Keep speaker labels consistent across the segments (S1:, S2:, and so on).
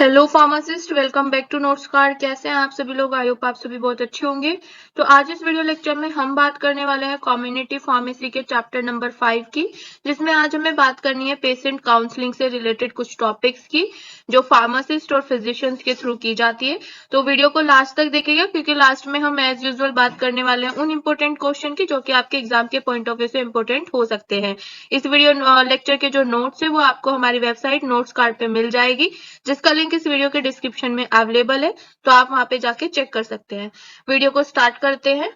S1: Hello pharmacist, welcome back to notes card. कैसे हैं आप सभी लोग? आई होप आप सभी बहुत अच्छे होंगे। तो आज इस वीडियो लेक्चर में हम बात करने वाले हैं कम्युनिटी फार्मेसी के चैप्टर नंबर 5 की, जिसमें आज हमें बात करनी है पेशेंट काउंसलिंग से रिलेटेड कुछ टॉपिक्स की, जो फार्मासिस्ट और फिजिशियंस के थ्रू की जाती है। तो वीडियो को लास्ट तक देखिएगा, क्योंकि लास्ट में हम एज यूजुअल बात करने वाले हैं उन इंपॉर्टेंट क्वेश्चन की जो कि आपके एग्जाम के पॉइंट ऑफ व्यू से इंपॉर्टेंट हो सकते हैं। इस वीडियो लेक्चर के जो नोट्स है वो आपको हमारी वेबसाइट नोट्स कार्ड पे मिल जाएगी, जिसका लिंक इस वीडियो के डिस्क्रिप्शन में अवेलेबल है, तो आप वहां पे जाके चेक कर सकते हैं। वीडियो को स्टार्ट करते हैं।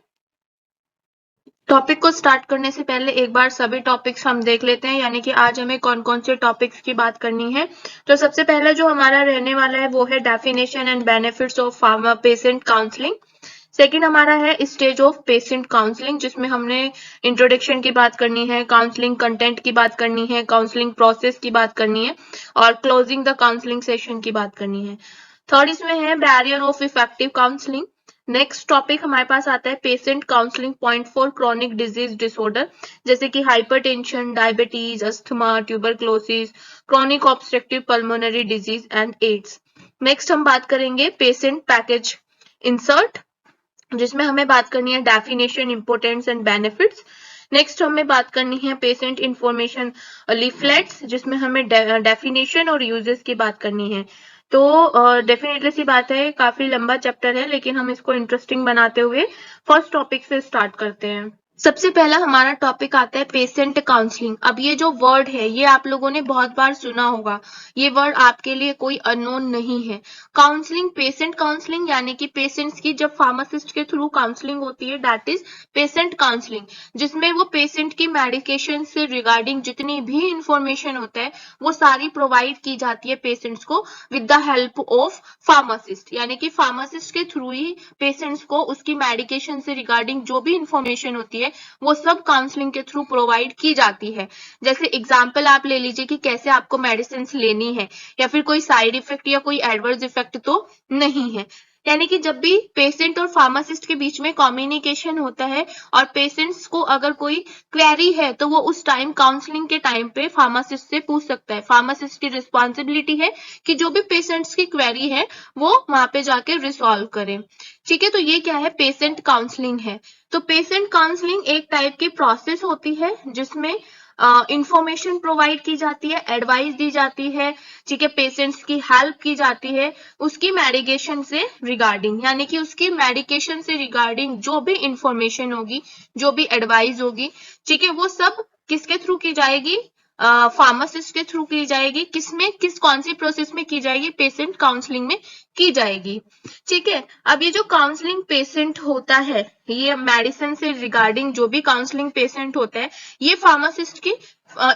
S1: टॉपिक को स्टार्ट करने से पहले एक बार सभी टॉपिक्स हम देख लेते हैं, यानी कि आज हमें कौन कौन से टॉपिक्स की बात करनी है। तो सबसे पहले जो हमारा रहने वाला है वो है definition and benefits of pharma patient counselling. Second हमारा है स्टेज ऑफ पेशेंट काउंसलिंग, जिसमें हमने इंट्रोडक्शन की बात करनी है, काउंसलिंग कंटेंट की बात करनी है, काउंसलिंग प्रोसेस की बात करनी है और क्लोजिंग द काउंसलिंग सेशन की बात करनी है। थर्ड इसमें है barrier of effective counselling. Next topic हमारे पास आता है patient counselling point for chronic disease disorder, जैसे कि hypertension, diabetes, asthma, tuberculosis, chronic obstructive pulmonary disease and AIDS. Next हम बात करेंगे पेशेंट पैकेज इंसर्ट, जिसमें हमें बात करनी है definition, importance and benefits. Next हमें बात करनी है पेशेंट इंफॉर्मेशन लीफलेट्स, जिसमें हमें डेफिनेशन और यूजेस की बात करनी है। तो डेफिनेटली सी बात है, काफी लंबा चैप्टर है, लेकिन हम इसको इंटरेस्टिंग बनाते हुए फर्स्ट टॉपिक से स्टार्ट करते हैं। सबसे पहला हमारा टॉपिक आता है पेशेंट काउंसलिंग। अब ये जो वर्ड है ये आप लोगों ने बहुत बार सुना होगा, ये वर्ड आपके लिए कोई अननोन नहीं है। काउंसलिंग, पेशेंट काउंसलिंग, यानी कि पेशेंट्स की जब फार्मासिस्ट के थ्रू काउंसलिंग होती है, दैट इज पेशेंट काउंसलिंग, जिसमें वो पेशेंट की मेडिकेशन से रिगार्डिंग जितनी भी इंफॉर्मेशन होता है वो सारी प्रोवाइड की जाती है पेशेंट्स को with the help of pharmacist, यानी कि फार्मासिस्ट के थ्रू ही पेशेंट्स को उसकी मेडिकेशन से रिगार्डिंग जो भी इंफॉर्मेशन होती है वो सब काउंसलिंग के थ्रू प्रोवाइड की जाती है। जैसे एग्जांपल आप ले लीजिए कि कैसे आपको मेडिसिन लेनी है, या फिर कोई साइड इफेक्ट या कोई एडवर्स इफेक्ट तो नहीं है। यानी कि जब भी पेशेंट और फार्मासिस्ट के बीच में कम्युनिकेशन होता है और पेशेंट्स को अगर कोई क्वेरी है तो वो उस टाइम काउंसलिंग के टाइम पे फार्मासिस्ट से पूछ सकता है। फार्मासिस्ट की रिस्पॉन्सिबिलिटी है कि जो भी पेशेंट्स की क्वेरी है वो वहां पे जाके रिसॉल्व करें। ठीक है, तो ये क्या है? पेशेंट काउंसलिंग है। तो पेशेंट काउंसलिंग एक टाइप की प्रोसेस होती है जिसमें इंफॉर्मेशन प्रोवाइड की जाती है, एडवाइस दी जाती है, ठीक है, पेशेंट्स की हेल्प की जाती है उसकी मेडिकेशन से रिगार्डिंग, यानी कि उसकी मेडिकेशन से रिगार्डिंग जो भी इंफॉर्मेशन होगी, जो भी एडवाइस होगी, ठीक है, वो सब किसके थ्रू की जाएगी? फार्मासिस्ट के थ्रू की जाएगी। किसमें, कौन सी प्रोसेस में की जाएगी? पेशेंट काउंसलिंग में की जाएगी। ठीक है, अब ये जो काउंसलिंग पेशेंट होता है, ये मेडिसिन से रिगार्डिंग जो भी काउंसलिंग पेशेंट होता है, ये फार्मासिस्ट की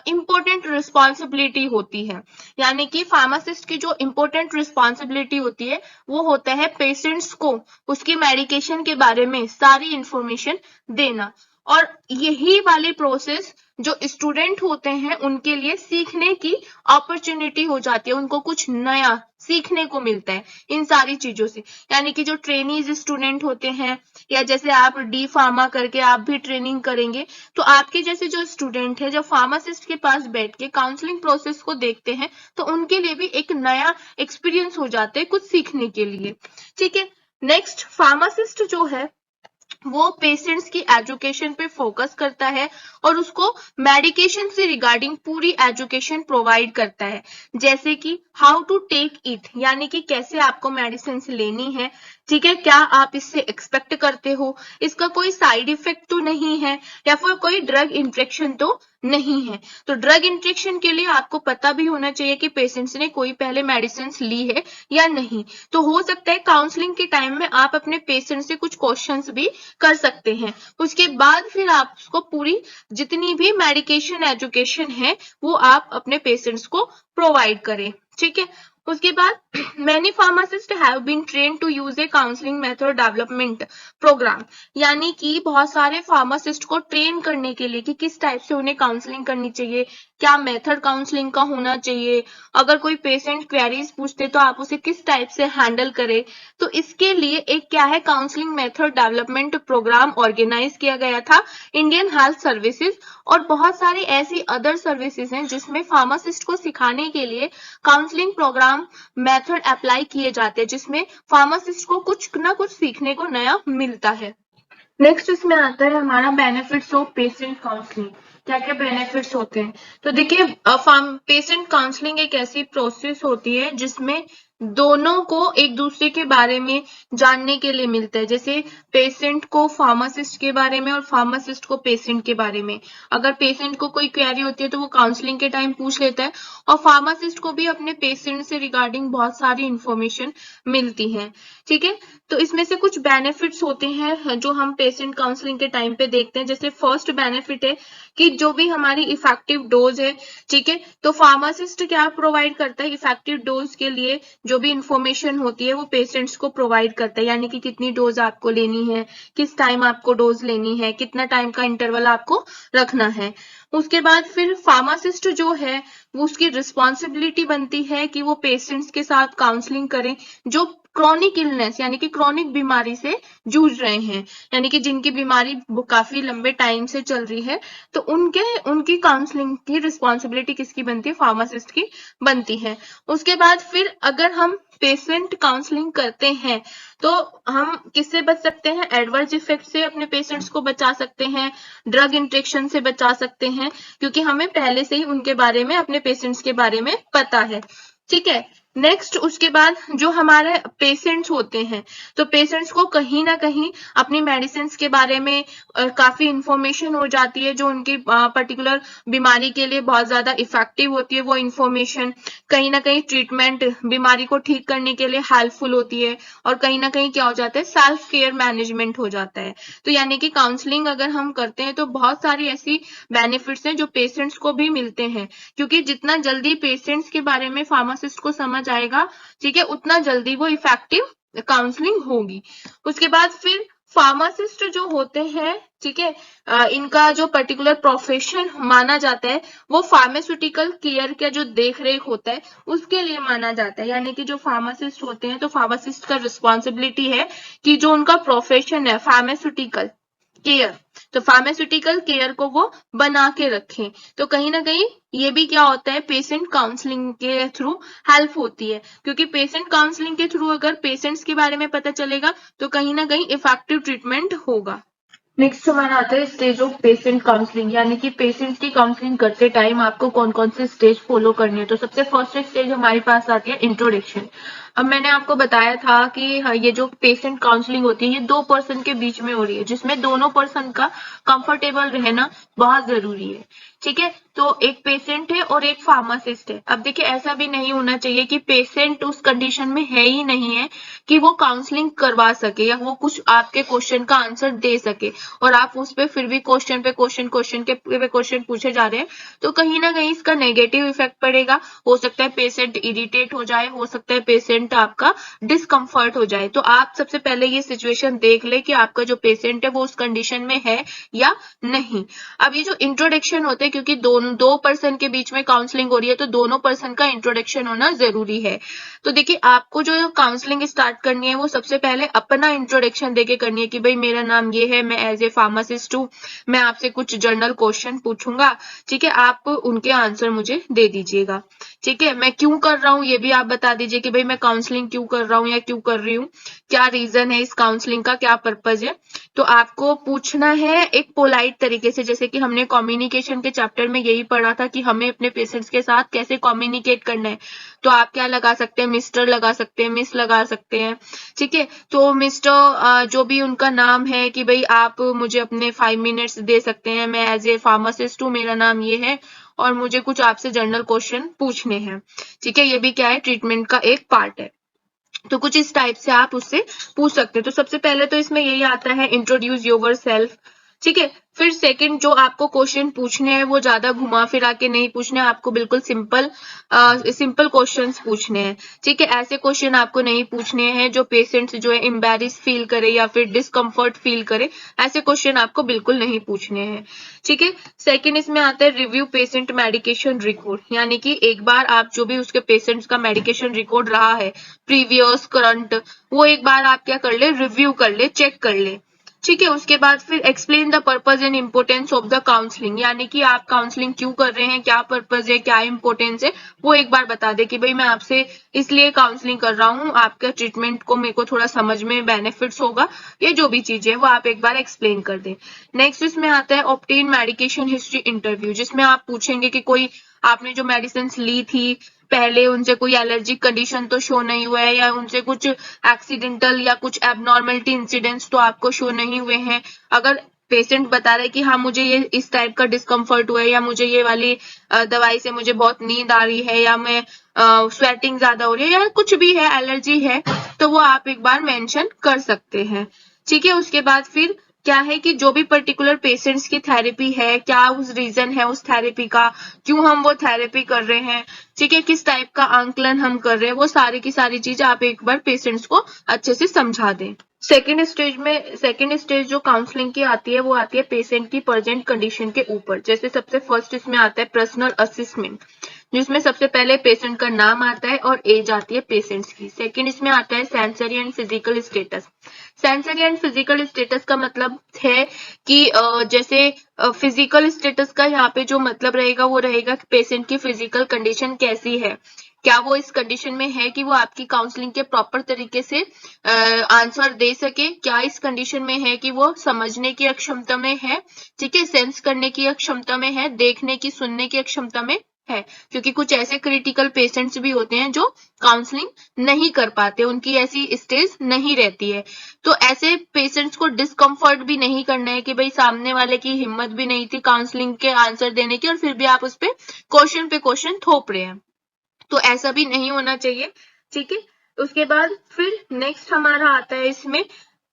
S1: इंपॉर्टेंट रिस्पॉन्सिबिलिटी होती है। यानी कि फार्मासिस्ट की जो इंपॉर्टेंट रिस्पॉन्सिबिलिटी होती है वो होता है पेशेंट्स को उसकी मेडिकेशन के बारे में सारी इंफॉर्मेशन देना। और यही वाली प्रोसेस जो स्टूडेंट होते हैं उनके लिए सीखने की अपॉर्चुनिटी हो जाती है, उनको कुछ नया सीखने को मिलता है इन सारी चीजों से। यानी कि जो ट्रेनीज स्टूडेंट होते हैं, या जैसे आप डी फार्मा करके आप भी ट्रेनिंग करेंगे, तो आपके जैसे जो स्टूडेंट है, जब फार्मासिस्ट के पास बैठ के काउंसलिंग प्रोसेस को देखते हैं तो उनके लिए भी एक नया एक्सपीरियंस हो जाता है कुछ सीखने के लिए। ठीक है, नेक्स्ट फार्मासिस्ट जो है वो पेशेंट्स की एजुकेशन पे फोकस करता है और उसको मेडिकेशन से रिगार्डिंग पूरी एजुकेशन प्रोवाइड करता है, जैसे कि हाउ टू टेक इट, यानी कि कैसे आपको मेडिसिन लेनी है, ठीक है, क्या आप इससे एक्सपेक्ट करते हो, इसका कोई साइड इफेक्ट तो नहीं है, या फिर कोई ड्रग इंट्रेक्शन तो नहीं है। तो ड्रग इंट्रेक्शन के लिए आपको पता भी होना चाहिए कि पेशेंट्स ने कोई पहले मेडिसिन ली है या नहीं। तो हो सकता है काउंसलिंग के टाइम में आप अपने पेशेंट से कुछ क्वेश्चंस भी कर सकते हैं, उसके बाद फिर आप उसको पूरी जितनी भी मेडिकेशन एजुकेशन है वो आप अपने पेशेंट्स को प्रोवाइड करें। ठीक है, उसके बाद many pharmacist have been train to use a counselling method development programme, यानी कि बहुत सारे फार्मासिस्ट को ट्रेन करने के लिए कि किस टाइप से उन्हें काउंसलिंग करनी चाहिए, क्या मेथड काउंसलिंग का होना चाहिए, अगर कोई पेशेंट क्वेरीज पूछते तो आप उसे किस टाइप से हैंडल करें। तो इसके लिए एक क्या है, counselling method development programme organise किया गया था इंडियन हेल्थ सर्विसेज, और बहुत सारी ऐसी अदर सर्विसेज हैं जिसमें फार्मासिस्ट को सिखाने के लिए काउंसलिंग प्रोग्राम मेथड अप्लाई किए जाते हैं, जिसमें फार्मासिस्ट को कुछ ना कुछ सीखने को नया मिलता है। नेक्स्ट इसमें आता है हमारा बेनिफिट्स ऑफ पेशेंट काउंसलिंग। क्या क्या बेनिफिट्स होते हैं, तो देखिए पेशेंट काउंसलिंग एक ऐसी प्रोसेस होती है जिसमें दोनों को एक दूसरे के बारे में जानने के लिए मिलता है। जैसे पेशेंट को फार्मासिस्ट के बारे में और फार्मासिस्ट को पेशेंट के बारे में, अगर पेशेंट को कोई क्वेरी होती है तो वो काउंसलिंग के टाइम पूछ लेता है, और फार्मासिस्ट को भी अपने पेशेंट से रिगार्डिंग बहुत सारी इंफॉर्मेशन मिलती है। ठीक है, तो इसमें से कुछ बेनिफिट्स होते हैं जो हम पेशेंट काउंसलिंग के टाइम पे देखते हैं। जैसे फर्स्ट बेनिफिट है कि जो भी हमारी इफेक्टिव डोज है, ठीक है, तो फार्मासिस्ट क्या प्रोवाइड करता है, इफेक्टिव डोज के लिए जो भी इंफॉर्मेशन होती है वो पेशेंट्स को प्रोवाइड करता है, यानी कि कितनी डोज आपको लेनी है, किस टाइम आपको डोज लेनी है, कितना टाइम का इंटरवल आपको रखना है। उसके बाद फिर फार्मासिस्ट जो है वो उसकी रिस्पॉन्सिबिलिटी बनती है कि वो पेशेंट्स के साथ काउंसलिंग करें जो क्रॉनिक इलनेस यानी कि क्रॉनिक बीमारी से जूझ रहे हैं, यानी कि जिनकी बीमारी काफी लंबे टाइम से चल रही है, तो उनकी काउंसलिंग की रिस्पॉन्सिबिलिटी किसकी बनती है, फार्मासिस्ट की बनती है। उसके बाद फिर अगर हम पेशेंट काउंसलिंग करते हैं तो हम किससे बच सकते हैं, एडवर्स इफेक्ट से अपने पेशेंट्स को बचा सकते हैं, ड्रग इंट्रेक्शन से बचा सकते हैं, क्योंकि हमें पहले से ही उनके बारे में, अपने पेशेंट्स के बारे में पता है। ठीक है, नेक्स्ट उसके बाद जो हमारे पेशेंट्स होते हैं, तो पेशेंट्स को कहीं ना कहीं अपनी मेडिसिन के बारे में काफी इंफॉर्मेशन हो जाती है जो उनकी पर्टिकुलर बीमारी के लिए बहुत ज्यादा इफेक्टिव होती है। वो इंफॉर्मेशन कहीं ना कहीं ट्रीटमेंट, बीमारी को ठीक करने के लिए हेल्पफुल होती है, और कहीं ना कहीं क्या हो जाता है, सेल्फ केयर मैनेजमेंट हो जाता है। तो यानी कि काउंसलिंग अगर हम करते हैं तो बहुत सारी ऐसी बेनिफिट्स हैं जो पेशेंट्स को भी मिलते हैं, क्योंकि जितना जल्दी पेशेंट्स के बारे में फार्मासिस्ट को समझ आएगा, ठीक है, उतना जल्दी वो इफेक्टिव काउंसलिंग होगी। उसके बाद फिर फार्मासिस्ट जो होते हैं, ठीक है, इनका जो पर्टिकुलर प्रोफेशन माना जाता है वो फार्मास्यूटिकल केयर का जो देख रेख होता है उसके लिए माना जाता है। यानी कि जो फार्मासिस्ट होते हैं तो फार्मासिस्ट का रिस्पॉन्सिबिलिटी है कि जो उनका प्रोफेशन है फार्मास्यूटिकल केयर, तो फार्मास्यूटिकल केयर को वो बना के रखें। तो कहीं ना कहीं ये भी क्या होता है, पेशेंट काउंसलिंग के थ्रू हेल्प होती है, क्योंकि पेशेंट काउंसलिंग के थ्रू अगर पेशेंट्स के बारे में पता चलेगा तो कहीं ना कहीं इफेक्टिव ट्रीटमेंट होगा। नेक्स्ट हमारा आता है स्टेज ऑफ पेशेंट काउंसलिंग, यानी कि पेशेंट की काउंसलिंग करते टाइम आपको कौन कौन से स्टेज फॉलो करने हैं। तो सबसे फर्स्ट स्टेज हमारे पास आती है इंट्रोडक्शन। अब मैंने आपको बताया था कि हाँ, ये जो पेशेंट काउंसलिंग होती है ये दो पर्सन के बीच में हो रही है, जिसमें दोनों पर्सन का कंफर्टेबल रहना बहुत जरूरी है। ठीक है, तो एक पेशेंट है और एक फार्मासिस्ट है। अब देखिए ऐसा भी नहीं होना चाहिए कि पेशेंट उस कंडीशन में है ही नहीं है कि वो काउंसलिंग करवा सके या वो कुछ आपके क्वेश्चन का आंसर दे सके, और आप उस पे फिर भी क्वेश्चन पे क्वेश्चन पूछे जा रहे हैं, तो कहीं ना कहीं इसका नेगेटिव इफेक्ट पड़ेगा। हो सकता है पेशेंट इरिटेट हो जाए, हो सकता है पेशेंट आपका डिस्कम्फर्ट हो जाए। तो आप सबसे पहले ये सिचुएशन देख ले कि आपका जो पेशेंट है वो उस कंडीशन में है या नहीं। अब ये जो इंट्रोडक्शन होते हैं, क्योंकि दो पर्सन के बीच में काउंसलिंग हो रही है तो दोनों पर्सन का इंट्रोडक्शन होना जरूरी है। तो देखिए आपको जो काउंसलिंग स्टार्ट करनी है वो सबसे पहले अपना इंट्रोडक्शन देके करनी है कि भाई मेरा नाम ये है, मैं एज ए फार्मासिस्ट हूँ, मैं आपसे कुछ जनरल क्वेश्चन पूछूंगा, ठीक है, आप उनके आंसर मुझे दे दीजिएगा। ठीक है, मैं क्यों कर रहा हूँ ये भी आप बता दीजिए कि भाई मैं काउंसलिंग क्यों कर रहा हूँ या क्यों कर रही हूँ, क्या रीजन है इस काउंसलिंग का, क्या पर्पज है। तो आपको पूछना है एक पोलाइट तरीके से, जैसे कि हमने कम्युनिकेशन के चैप्टर में यही पढ़ा था कि हमें अपने पेशेंट्स के साथ कैसे कम्युनिकेट करना है। तो आप क्या लगा सकते हैं, मिस्टर लगा सकते हैं, मिस लगा सकते हैं। ठीक है, तो मिस्टर जो भी उनका नाम है कि भाई आप मुझे अपने 5 मिनट्स दे सकते हैं, मैं एज ए फार्मासिस्ट हूँ, मेरा नाम ये है और मुझे कुछ आपसे जनरल क्वेश्चन पूछने हैं। ठीक है, ये भी क्या है, ट्रीटमेंट का एक पार्ट है। तो कुछ इस टाइप से आप उससे पूछ सकते हैं। तो सबसे पहले तो इसमें यही आता है, इंट्रोड्यूस योर सेल्फ। ठीक है। फिर सेकंड जो आपको क्वेश्चन पूछने हैं वो ज्यादा घुमा फिरा के नहीं पूछने हैं, आपको बिल्कुल सिंपल क्वेश्चंस पूछने हैं। ठीक है, ऐसे क्वेश्चन आपको नहीं पूछने हैं जो पेशेंट्स जो है एम्बैरेस फील करे या फिर डिस्कम्फर्ट फील करे, ऐसे क्वेश्चन आपको बिल्कुल नहीं पूछने हैं। ठीक है। सेकंड इसमें आता है रिव्यू पेशेंट मेडिकेशन रिकॉर्ड, यानी कि एक बार आप जो भी उसके पेशेंट्स का मेडिकेशन रिकॉर्ड रहा है प्रीवियस करंट, वो एक बार आप क्या कर ले, रिव्यू कर ले, चेक कर ले। ठीक है। उसके बाद फिर explain the purpose and importance of the counselling, यानी कि आप काउंसलिंग क्यों कर रहे हैं, क्या पर्पज है, क्या इम्पोर्टेंस है, वो एक बार बता दे कि भाई मैं आपसे इसलिए काउंसलिंग कर रहा हूँ, आपका ट्रीटमेंट को मेरे को थोड़ा समझ में बेनिफिट्स होगा, ये जो भी चीजें है वो आप एक बार एक्सप्लेन कर दें। नेक्स्ट इसमें आता है ऑब्टेन मेडिकेशन हिस्ट्री इंटरव्यू, जिसमें आप पूछेंगे कि कोई आपने जो मेडिसिन ली थी पहले उनसे कोई एलर्जिक कंडीशन तो शो नहीं हुआ है, या उनसे कुछ एक्सीडेंटल या कुछ एबनॉर्मलिटी इंसिडेंट्स तो आपको शो नहीं हुए हैं। अगर पेशेंट बता रहा है कि हाँ मुझे ये इस टाइप का डिस्कम्फर्ट हुआ है, या मुझे ये वाली दवाई से मुझे बहुत नींद आ रही है, या मैं स्वेटिंग ज्यादा हो रही है, या कुछ भी है, एलर्जी है, तो वो आप एक बार मेंशन कर सकते हैं। ठीक है। उसके बाद फिर क्या है कि जो भी पर्टिकुलर पेशेंट्स की थेरेपी है, क्या उस रीजन है उस थेरेपी का, क्यों हम वो थेरेपी कर रहे हैं, ठीक है, किस टाइप का आंकलन हम कर रहे हैं, वो सारी की सारी चीजें आप एक बार पेशेंट्स को अच्छे से समझा दें। सेकेंड स्टेज जो काउंसलिंग की आती है वो आती है पेशेंट की प्रेजेंट कंडीशन के ऊपर। जैसे सबसे फर्स्ट इसमें आता है पर्सनल असेसमेंट, जिसमें सबसे पहले पेशेंट का नाम आता है और एज आती है पेशेंट्स की। सेकंड इसमें आता है sensory and physical status. Sensory and physical status का मतलब है कि जैसे फिजिकल स्टेटस का यहाँ पे जो मतलब रहेगा वो रहेगा कि पेशेंट की फिजिकल कंडीशन कैसी है, क्या वो इस कंडीशन में है कि वो आपकी काउंसलिंग के प्रॉपर तरीके से आंसर दे सके, क्या इस कंडीशन में है कि वो समझने की अक्षमता में है, ठीक है, सेंस करने की अक्षमता में है, देखने की सुनने की अक्षमता में है। क्योंकि कुछ ऐसे क्रिटिकल पेशेंट्स भी होते हैं जो काउंसलिंग नहीं कर पाते, उनकी ऐसी स्टेज नहीं रहती है। तो ऐसे पेशेंट्स को डिस्कम्फर्ट भी नहीं करना है कि भाई सामने वाले की हिम्मत भी नहीं थी काउंसलिंग के आंसर देने की और फिर भी आप उस पे क्वेश्चन थोप रहे हैं, तो ऐसा भी नहीं होना चाहिए। ठीक है। उसके बाद फिर नेक्स्ट हमारा आता है इसमें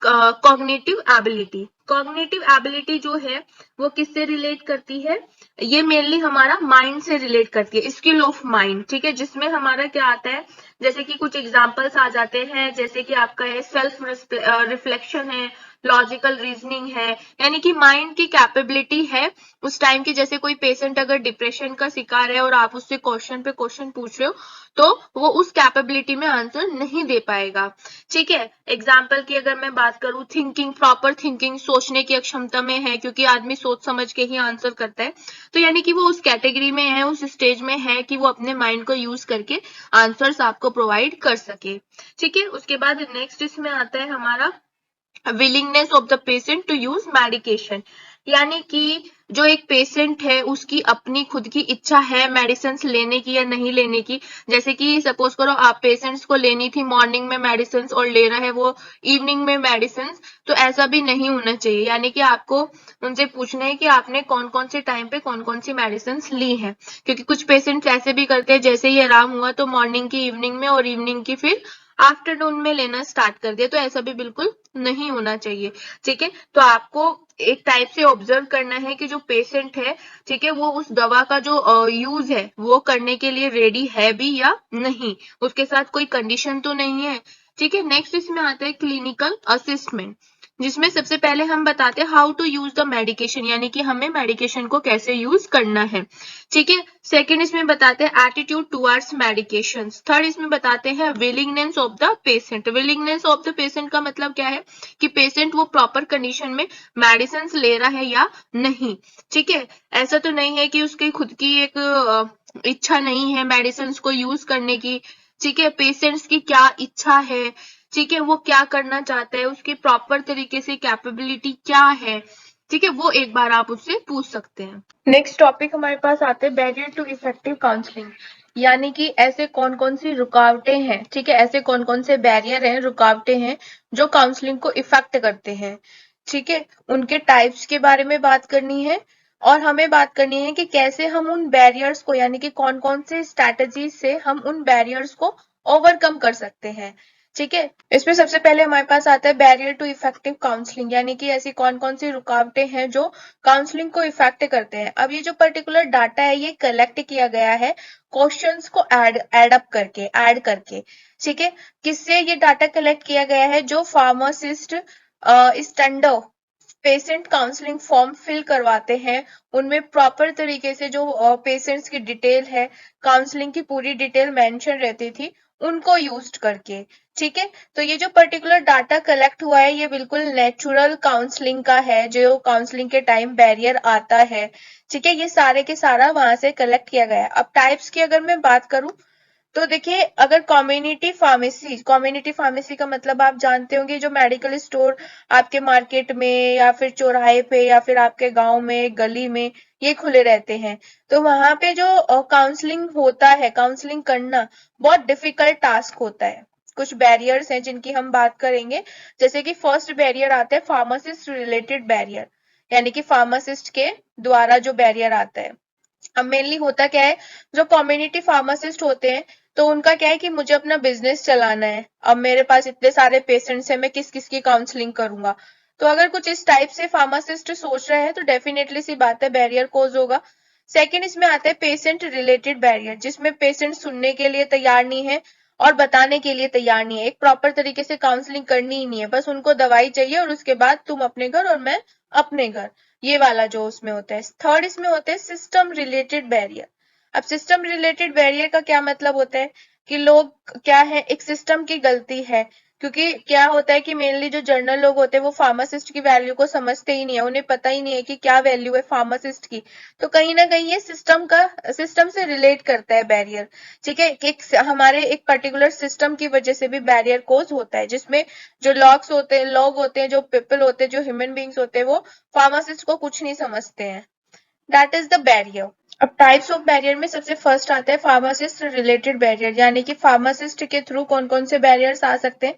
S1: कॉग्निटिव एबिलिटी। कॉग्निटिव एबिलिटी जो है वो किससे रिलेट करती है, ये मेनली हमारा माइंड से रिलेट करती है, स्किल ऑफ माइंड। ठीक है, जिसमें हमारा क्या आता है, जैसे कि कुछ एग्जांपल्स आ जाते हैं, जैसे कि आपका है सेल्फ रिफ्लेक्शन है, लॉजिकल रीजनिंग है, यानी कि माइंड की कैपेबिलिटी है उस टाइम की। जैसे कोई पेशेंट अगर डिप्रेशन का शिकार है और आप उससे क्वेश्चन पे क्वेश्चन पूछ रहे हो तो वो उस कैपेबिलिटी में आंसर नहीं दे पाएगा। ठीक है। एग्जाम्पल की अगर मैं बात करूं, थिंकिंग, प्रॉपर थिंकिंग, सोचने की अक्षमता में है, क्योंकि आदमी सोच समझ के ही आंसर करता है, तो यानी कि वो उस कैटेगरी में है, उस स्टेज में है कि वो अपने माइंड को यूज करके आंसर्स आपको प्रोवाइड कर सके। ठीक है। उसके बाद नेक्स्ट इसमें आता है हमारा willingness of the patient to use medication, यानी कि जो एक पेशेंट है उसकी अपनी खुद की इच्छा है मेडिसिन लेने की या नहीं लेने की। जैसे कि सपोज करो आप पेशेंट्स को लेनी थी मॉर्निंग में मेडिसिन और ले रहा है वो इवनिंग में मेडिसिन, तो ऐसा भी नहीं होना चाहिए। यानी कि आपको उनसे पूछना है कि आपने कौन कौन से टाइम पे कौन कौन सी मेडिसिन ली हैं, क्योंकि कुछ पेशेंट्स ऐसे भी करते हैं जैसे ही आराम हुआ तो मॉर्निंग की इवनिंग में और इवनिंग की फिर आफ्टरनून में लेना स्टार्ट कर दिया, तो ऐसा भी बिल्कुल नहीं होना चाहिए। ठीक है। तो आपको एक टाइप से ऑब्जर्व करना है कि जो पेशेंट है, ठीक है, वो उस दवा का जो यूज है वो करने के लिए रेडी है भी या नहीं, उसके साथ कोई कंडीशन तो नहीं है। ठीक है। नेक्स्ट इसमें आता है क्लिनिकल असिस्टमेंट, जिसमें सबसे पहले हम बताते हैं how to use the medication, यानी कि हमें मेडिकेशन को कैसे यूज करना है। ठीक है। सेकेंड इसमें बताते हैं एटीट्यूड टुवर्ड्स मेडिकेशन। थर्ड इसमें बताते हैं willingness of the patient. Willingness of the patient का मतलब क्या है कि पेशेंट वो प्रॉपर कंडीशन में मेडिसिन ले रहा है या नहीं। ठीक है। ऐसा तो नहीं है कि उसकी खुद की एक इच्छा नहीं है मेडिसिन को यूज करने की। ठीक है। पेशेंट्स की क्या इच्छा है, ठीक है, वो क्या करना चाहता है, उसकी प्रॉपर तरीके से कैपेबिलिटी क्या है, ठीक है, वो एक बार आप उससे पूछ सकते हैं। नेक्स्ट टॉपिक हमारे पास आते हैं बैरियर टू इफेक्टिव काउंसलिंग, यानी कि ऐसे कौन कौन सी रुकावटें हैं, ठीक है, ऐसे कौन कौन से बैरियर हैं, रुकावटें हैं जो काउंसलिंग को इफेक्ट करते हैं। ठीक है। उनके टाइप्स के बारे में बात करनी है और हमें बात करनी है कि कैसे हम उन बैरियर्स को, यानी कि कौन कौन से स्ट्रैटेजी से हम उन बैरियर्स को ओवरकम कर सकते हैं। ठीक है। इसमें सबसे पहले हमारे पास आता है बैरियर टू इफेक्टिव काउंसलिंग, यानी कि ऐसी कौन कौन सी रुकावटें हैं जो काउंसलिंग को इफेक्ट करते हैं। अब ये जो पर्टिकुलर डाटा है ये कलेक्ट किया गया है क्वेश्चंस को ऐड करके। ठीक है, किससे ये डाटा कलेक्ट किया गया है? जो pharmacist standard patient counselling form fill करवाते हैं, उनमें प्रॉपर तरीके से जो पेशेंट्स की डिटेल है, काउंसलिंग की पूरी डिटेल मेंशन रहती थी, उनको यूज करके। ठीक है, तो ये जो पर्टिकुलर डाटा कलेक्ट हुआ है ये बिल्कुल नेचुरल काउंसलिंग का है, जो काउंसलिंग के टाइम बैरियर आता है। ठीक है, ये सारे के सारा वहां से कलेक्ट किया गया है। अब टाइप्स की अगर मैं बात करूं तो देखिए, अगर कम्युनिटी फार्मेसी का मतलब आप जानते होंगे, जो मेडिकल स्टोर आपके मार्केट में या फिर चौराहे पे या फिर आपके गांव में गली में ये खुले रहते हैं। तो वहां पे जो काउंसलिंग होता है, काउंसलिंग करना बहुत डिफिकल्ट टास्क होता है। कुछ बैरियर्स हैं जिनकी हम बात करेंगे। जैसे कि फर्स्ट बैरियर आता है फार्मासिस्ट रिलेटेड बैरियर, यानी कि फार्मासिस्ट के द्वारा जो बैरियर आता है। अब मेनली होता क्या है, जो कम्युनिटी फार्मासिस्ट होते हैं तो उनका क्या है कि मुझे अपना बिजनेस चलाना है, अब मेरे पास इतने सारे पेशेंट्स हैं, मैं किस किस की काउंसलिंग करूंगा। तो अगर कुछ इस टाइप से फार्मासिस्ट सोच रहे हैं तो डेफिनेटली सी बात है बैरियर कोज होगा। सेकंड इसमें आता है पेशेंट रिलेटेड बैरियर, जिसमें पेशेंट सुनने के लिए तैयार नहीं है और बताने के लिए तैयार नहीं है, एक प्रॉपर तरीके से काउंसलिंग करनी ही नहीं है, बस उनको दवाई चाहिए और उसके बाद तुम अपने घर और मैं अपने घर, ये वाला जो उसमें होता है। थर्ड इसमें होता है सिस्टम रिलेटेड बैरियर। अब सिस्टम रिलेटेड बैरियर का क्या मतलब होता है कि लोग क्या है, एक सिस्टम की गलती है, क्योंकि क्या होता है कि मेनली जो जनरल लोग होते हैं वो फार्मासिस्ट की वैल्यू को समझते ही नहीं है, उन्हें पता ही नहीं है कि क्या वैल्यू है फार्मासिस्ट की। तो कहीं ना कहीं ये सिस्टम से रिलेट करता है बैरियर। ठीक है, हमारे एक पर्टिकुलर सिस्टम की वजह से भी बैरियर कोज होता है, जिसमें जो लोग होते हैं, जो पीपल होते हैं, जो ह्यूमन बींग्स होते हैं, वो फार्मासिस्ट को कुछ नहीं समझते हैं। That is the barrier. अब टाइप्स ऑफ बैरियर में सबसे फर्स्ट आता है फार्मासिस्ट रिलेटेड बैरियर, यानी कि फार्मासिस्ट के थ्रू कौन कौन से बैरियर्स आ सकते हैं।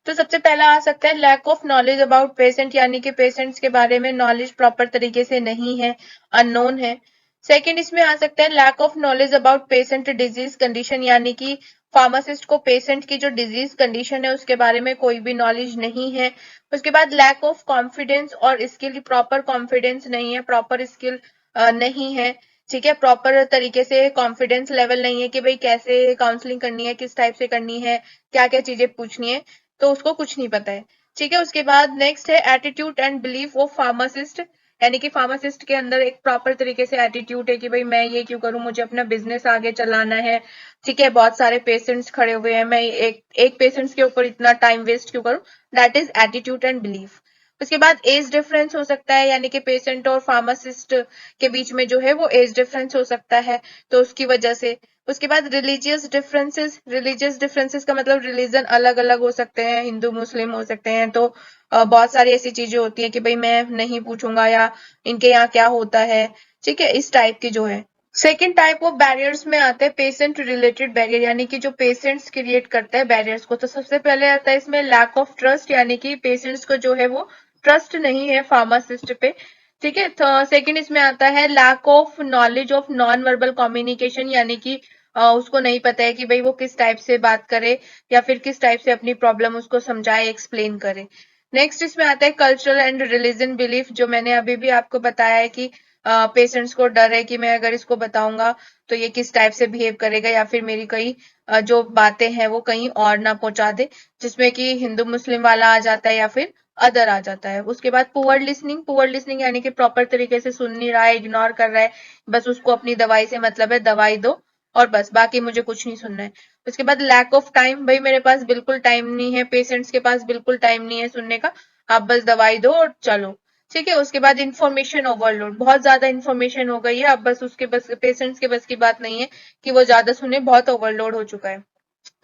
S1: तो सबसे पहला आ सकता है lack of knowledge about patient, यानी कि पेशेंट्स के बारे में नॉलेज प्रॉपर तरीके से नहीं है, अननोन है। सेकेंड इसमें आ सकता है lack of knowledge about patient disease condition, यानी कि फार्मासिस्ट को पेशेंट की जो डिजीज कंडीशन है उसके बारे में कोई भी नॉलेज नहीं है। उसके बाद लैक ऑफ कॉन्फिडेंस और स्किल, प्रॉपर कॉन्फिडेंस नहीं है, प्रॉपर स्किल नहीं है। ठीक है, प्रॉपर तरीके से कॉन्फिडेंस लेवल नहीं है कि भाई कैसे काउंसलिंग करनी है, किस टाइप से करनी है, क्या क्या चीजें पूछनी है, तो उसको कुछ नहीं पता है। ठीक है, उसके बाद नेक्स्ट है attitude and belief of pharmacist, यानी कि फार्मासिस्ट के अंदर एक प्रॉपर तरीके से एटीट्यूड है कि भाई मैं ये क्यों करूं, मुझे अपना बिजनेस आगे चलाना है। ठीक है, बहुत सारे पेशेंट्स खड़े हुए हैं, मैं एक पेशेंट्स के ऊपर इतना टाइम वेस्ट क्यों करूं। That is attitude and belief. उसके बाद एज डिफरेंस हो सकता है, यानी कि पेशेंट और फार्मासिस्ट के बीच में जो है वो एज डिफरेंस हो सकता है, तो उसकी वजह से। उसके बाद रिलीजियस डिफरेंसेस का मतलब रिलीजन अलग अलग हो सकते हैं, हिंदू मुस्लिम हो सकते हैं, तो बहुत सारी ऐसी चीजें होती है कि भाई मैं नहीं पूछूंगा या इनके यहाँ क्या होता है। ठीक है, इस टाइप की जो है। सेकेंड टाइप ऑफ बैरियर्स में आते हैं पेशेंट रिलेटेड बैरियर, यानी कि जो पेशेंट्स क्रिएट करते हैं बैरियर्स को। तो सबसे पहले आता है इसमें लैक ऑफ ट्रस्ट, यानी कि पेशेंट्स को जो है वो ट्रस्ट नहीं है फार्मासिस्ट पे। ठीक है, तो सेकंड इसमें आता है lack of knowledge of non verbal communication, यानी कि उसको नहीं पता है कि भाई वो किस टाइप से बात करे या फिर किस टाइप से अपनी प्रॉब्लम उसको समझाए, एक्सप्लेन करे। नेक्स्ट इसमें आता है कल्चरल एंड रिलीजन बिलीफ, जो मैंने अभी भी आपको बताया है कि पेशेंट्स को डर है कि मैं अगर इसको बताऊंगा तो ये किस टाइप से बिहेव करेगा या फिर मेरी कई जो बातें हैं वो कहीं और ना पहुंचा दे, जिसमें कि हिंदू मुस्लिम वाला आ जाता है या फिर अदर आ जाता है। उसके बाद पुअर लिसनिंग यानी कि प्रॉपर तरीके से सुन नहीं रहा है, इग्नोर कर रहा है, बस उसको अपनी दवाई से मतलब है, दवाई दो और बस, बाकी मुझे कुछ नहीं सुनना है। उसके बाद लैक ऑफ टाइम, भाई मेरे पास बिल्कुल टाइम नहीं है, पेशेंट्स के पास बिल्कुल टाइम नहीं है सुनने का, आप बस दवाई दो और चलो। ठीक है, उसके बाद इंफॉर्मेशन ओवरलोड, बहुत ज्यादा इंफॉर्मेशन हो गई है, अब बस उसके बस पेशेंट्स के बस की बात नहीं है कि वो ज्यादा सुने, बहुत ओवरलोड हो चुका है।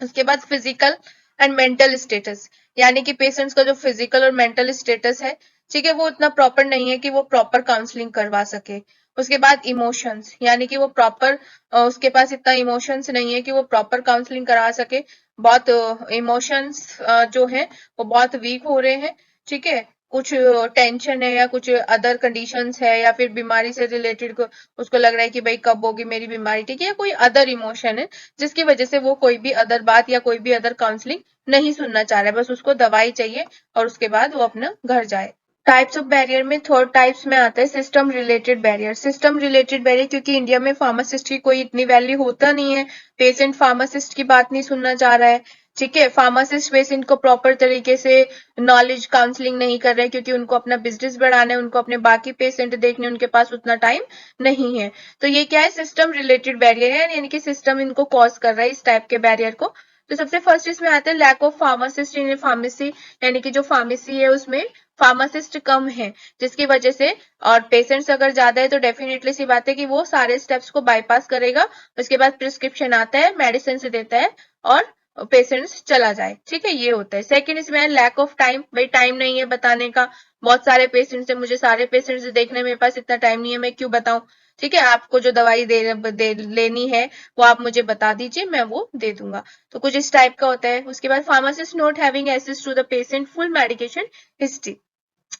S1: उसके बाद फिजिकल एंड मेंटल स्टेटस, यानी कि पेशेंट्स का जो फिजिकल और मेंटल स्टेटस है, ठीक है, वो उतना प्रॉपर नहीं है कि वो प्रॉपर काउंसलिंग करवा सके। उसके बाद इमोशंस, यानी कि वो प्रॉपर उसके पास इतना इमोशंस नहीं है कि वो प्रॉपर काउंसलिंग करा सके, बहुत इमोशंस जो है वो बहुत वीक हो रहे हैं। ठीक है, कुछ टेंशन है या कुछ अदर कंडीशंस है या फिर बीमारी से रिलेटेड उसको लग रहा है कि भाई कब होगी मेरी बीमारी, ठीक है, या कोई अदर इमोशन है जिसकी वजह से वो कोई भी अदर बात या कोई भी अदर काउंसलिंग नहीं सुनना चाह रहा है, बस उसको दवाई चाहिए और उसके बाद वो अपना घर जाए। टाइप्स ऑफ बैरियर में थर्ड टाइप्स में आता है system related barrier. System related barrier, क्योंकि इंडिया में फार्मासिस्ट की कोई इतनी वैल्यू होता नहीं है, पेशेंट फार्मासिस्ट की बात नहीं सुनना चाह रहा है, ठीक है, फार्मासिस्ट पेशेंट को प्रॉपर तरीके से नॉलेज काउंसलिंग नहीं कर रहे क्योंकि उनको अपना बिजनेस बढ़ाना है, उनको अपने बाकी पेशेंट देखने, उनके पास उतना टाइम नहीं है। तो ये क्या है, सिस्टम रिलेटेड बैरियर है, यानी कि सिस्टम इनको कॉज कर रहा है इस टाइप के बैरियर को। तो सबसे फर्स्ट इसमें आता है lack of pharmacist in pharmacy, यानी कि जो फार्मेसी है उसमें फार्मासिस्ट कम है, जिसकी वजह से, और पेशेंट्स अगर ज्यादा है तो डेफिनेटली सी बात है कि वो सारे स्टेप्स को बाईपास करेगा, उसके बाद प्रिस्क्रिप्शन आता है, मेडिसिन से देता है और पेशेंट्स चला जाए, ठीक है, ये होता है। सेकंड इसमें है लैक ऑफ टाइम, भाई टाइम नहीं है बताने का, बहुत सारे पेशेंट्स है, मुझे सारे पेशेंट्स देखने, मेरे पास इतना टाइम नहीं है, मैं क्यों बताऊं, ठीक है, आपको जो दवाई लेनी है वो आप मुझे बता दीजिए, मैं वो दे दूंगा। तो कुछ इस टाइप का होता है। उसके बाद pharmacist not having access to the patient full medication history,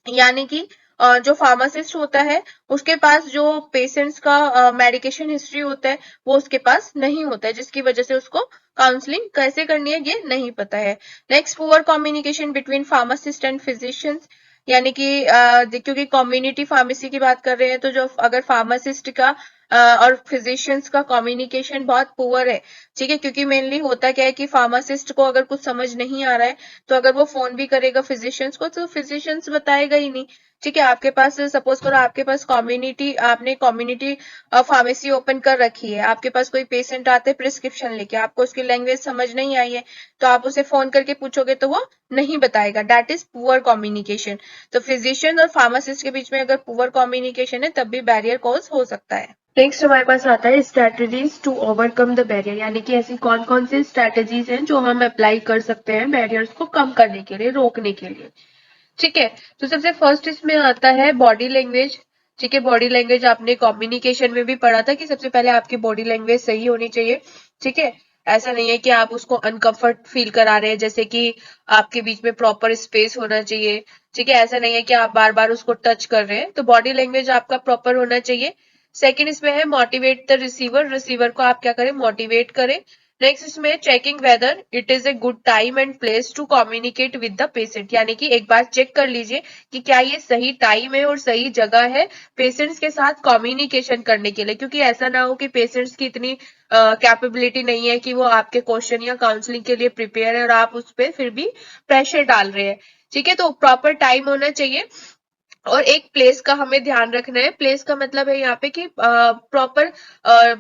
S1: यानी कि जो फार्मासिस्ट होता है उसके पास जो पेशेंट्स का मेडिकेशन हिस्ट्री होता है वो उसके पास नहीं होता है, जिसकी वजह से उसको काउंसलिंग कैसे करनी है ये नहीं पता है। Next, poor communication between pharmacist and physicians, यानी कि क्योंकि कम्युनिटी फार्मेसी की बात कर रहे हैं तो जो अगर फार्मासिस्ट का और फिजिशियंस का कम्युनिकेशन बहुत पुअर है, ठीक है, क्योंकि मेनली होता क्या है कि फार्मासिस्ट को अगर कुछ समझ नहीं आ रहा है तो अगर वो फोन भी करेगा फिजिशियंस को तो फिजिशियंस बताएगा ही नहीं, ठीक है। आपके पास सपोज करो आपके पास आपने कम्युनिटी फार्मेसी ओपन कर रखी है, आपके पास कोई पेशेंट आते हैं प्रिस्क्रिप्शन लेके, आपको उसकी लैंग्वेज समझ नहीं आई है तो आप उसे फोन करके पूछोगे तो वो नहीं बताएगा, दैट इज पुअर कम्युनिकेशन। तो फिजिशियन और फार्मासिस्ट के बीच में अगर पुअर कम्युनिकेशन है तब भी बैरियर कॉज हो सकता है। नेक्स्ट हमारे पास आता है strategies to overcome the barrier, यानी कि ऐसी कौन कौन सी स्ट्रेटेजीज हैं जो हम अप्लाई कर सकते हैं बैरियर्स को कम करने के लिए, रोकने के लिए, ठीक है। तो सबसे फर्स्ट इसमें आता है बॉडी लैंग्वेज, ठीक है, बॉडी लैंग्वेज आपने कम्युनिकेशन में भी पढ़ा था कि सबसे पहले आपकी बॉडी लैंग्वेज सही होनी चाहिए, ठीक है। ऐसा नहीं है कि आप उसको अनकंफर्ट फील करा रहे हैं, जैसे कि आपके बीच में प्रॉपर स्पेस होना चाहिए, ठीक है, ऐसा नहीं है कि आप बार बार उसको टच कर रहे हैं, तो बॉडी लैंग्वेज आपका प्रॉपर होना चाहिए। सेकंड इसमें है मोटिवेट द रिसीवर, रिसीवर को आप क्या करें, मोटिवेट करें। नेक्स्ट इसमें checking whether it is a good time and place to communicate with the patient, यानी कि एक बार चेक कर लीजिए कि क्या ये सही टाइम है और सही जगह है पेशेंट्स के साथ कम्युनिकेशन करने के लिए, क्योंकि ऐसा ना हो कि पेशेंट्स की इतनी कैपेबिलिटी नहीं है कि वो आपके क्वेश्चन या काउंसलिंग के लिए प्रिपेयर है और आप उस पर फिर भी प्रेशर डाल रहे हैं, ठीक है। तो प्रॉपर टाइम होना चाहिए और एक प्लेस का हमें ध्यान रखना है, प्लेस का मतलब है यहाँ पे कि प्रॉपर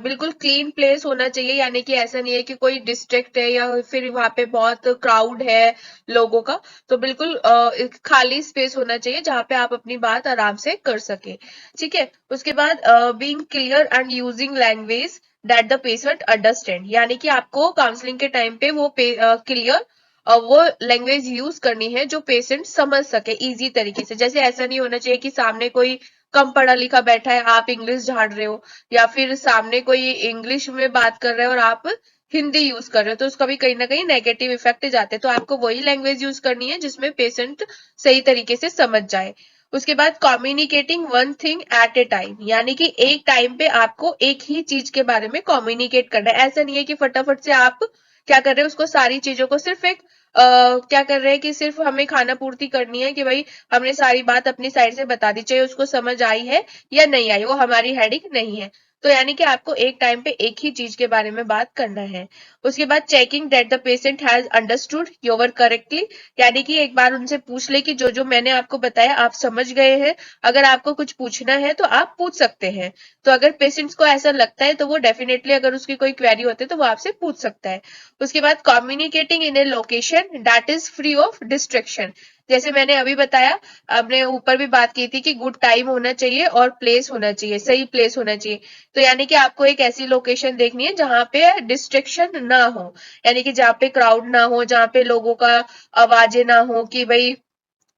S1: बिल्कुल क्लीन प्लेस होना चाहिए, यानी कि ऐसा नहीं है कि कोई डिस्ट्रिक्ट है या फिर वहां पे बहुत क्राउड है लोगों का, तो बिल्कुल एक खाली स्पेस होना चाहिए जहां पे आप अपनी बात आराम से कर सके, ठीक है। उसके बाद being clear and using language that the patient understand, यानी कि आपको काउंसलिंग के टाइम पे वो क्लियर वो लैंग्वेज यूज करनी है जो पेशेंट समझ सके इजी तरीके से, जैसे ऐसा नहीं होना चाहिए कि सामने कोई कम पढ़ा लिखा बैठा है आप इंग्लिश झाड़ रहे हो, या फिर सामने कोई इंग्लिश में बात कर रहे हो और आप हिंदी यूज कर रहे हो, तो उसका भी कहीं ना कहीं नेगेटिव इफेक्ट जाते हैं, तो आपको वही लैंग्वेज यूज करनी है जिसमें पेशेंट सही तरीके से समझ जाए। उसके बाद communicating one thing at A time, यानी कि एक टाइम पे आपको एक ही चीज के बारे में कम्युनिकेट करना है, ऐसा नहीं है कि फटाफट से आप क्या कर रहे हैं उसको सारी चीजों को सिर्फ एक क्या कर रहे हैं कि सिर्फ हमें खाना पूर्ति करनी है कि भाई हमने सारी बात अपनी साइड से बता दी, चाहे उसको समझ आई है या नहीं आई, वो हमारी हेडिंग नहीं है। तो यानी कि आपको एक टाइम पे एक ही चीज के बारे में बात करना है। उसके बाद checking that the patient has understood your correctly, यानी कि एक बार उनसे पूछ ले कि जो जो मैंने आपको बताया आप समझ गए हैं, अगर आपको कुछ पूछना है तो आप पूछ सकते हैं। तो अगर पेशेंट्स को ऐसा लगता है तो वो डेफिनेटली अगर उसकी कोई क्वेरी होती है तो वो आपसे पूछ सकता है। उसके बाद communicating in A location that is free of distraction, जैसे मैंने अभी बताया, आपने ऊपर भी बात की थी कि गुड टाइम होना चाहिए और प्लेस होना चाहिए, सही प्लेस होना चाहिए, तो यानी कि आपको एक ऐसी लोकेशन देखनी है जहां पे डिस्ट्रैक्शन ना हो, यानी कि जहाँ पे क्राउड ना हो, जहाँ पे लोगों का आवाजें ना हो कि भाई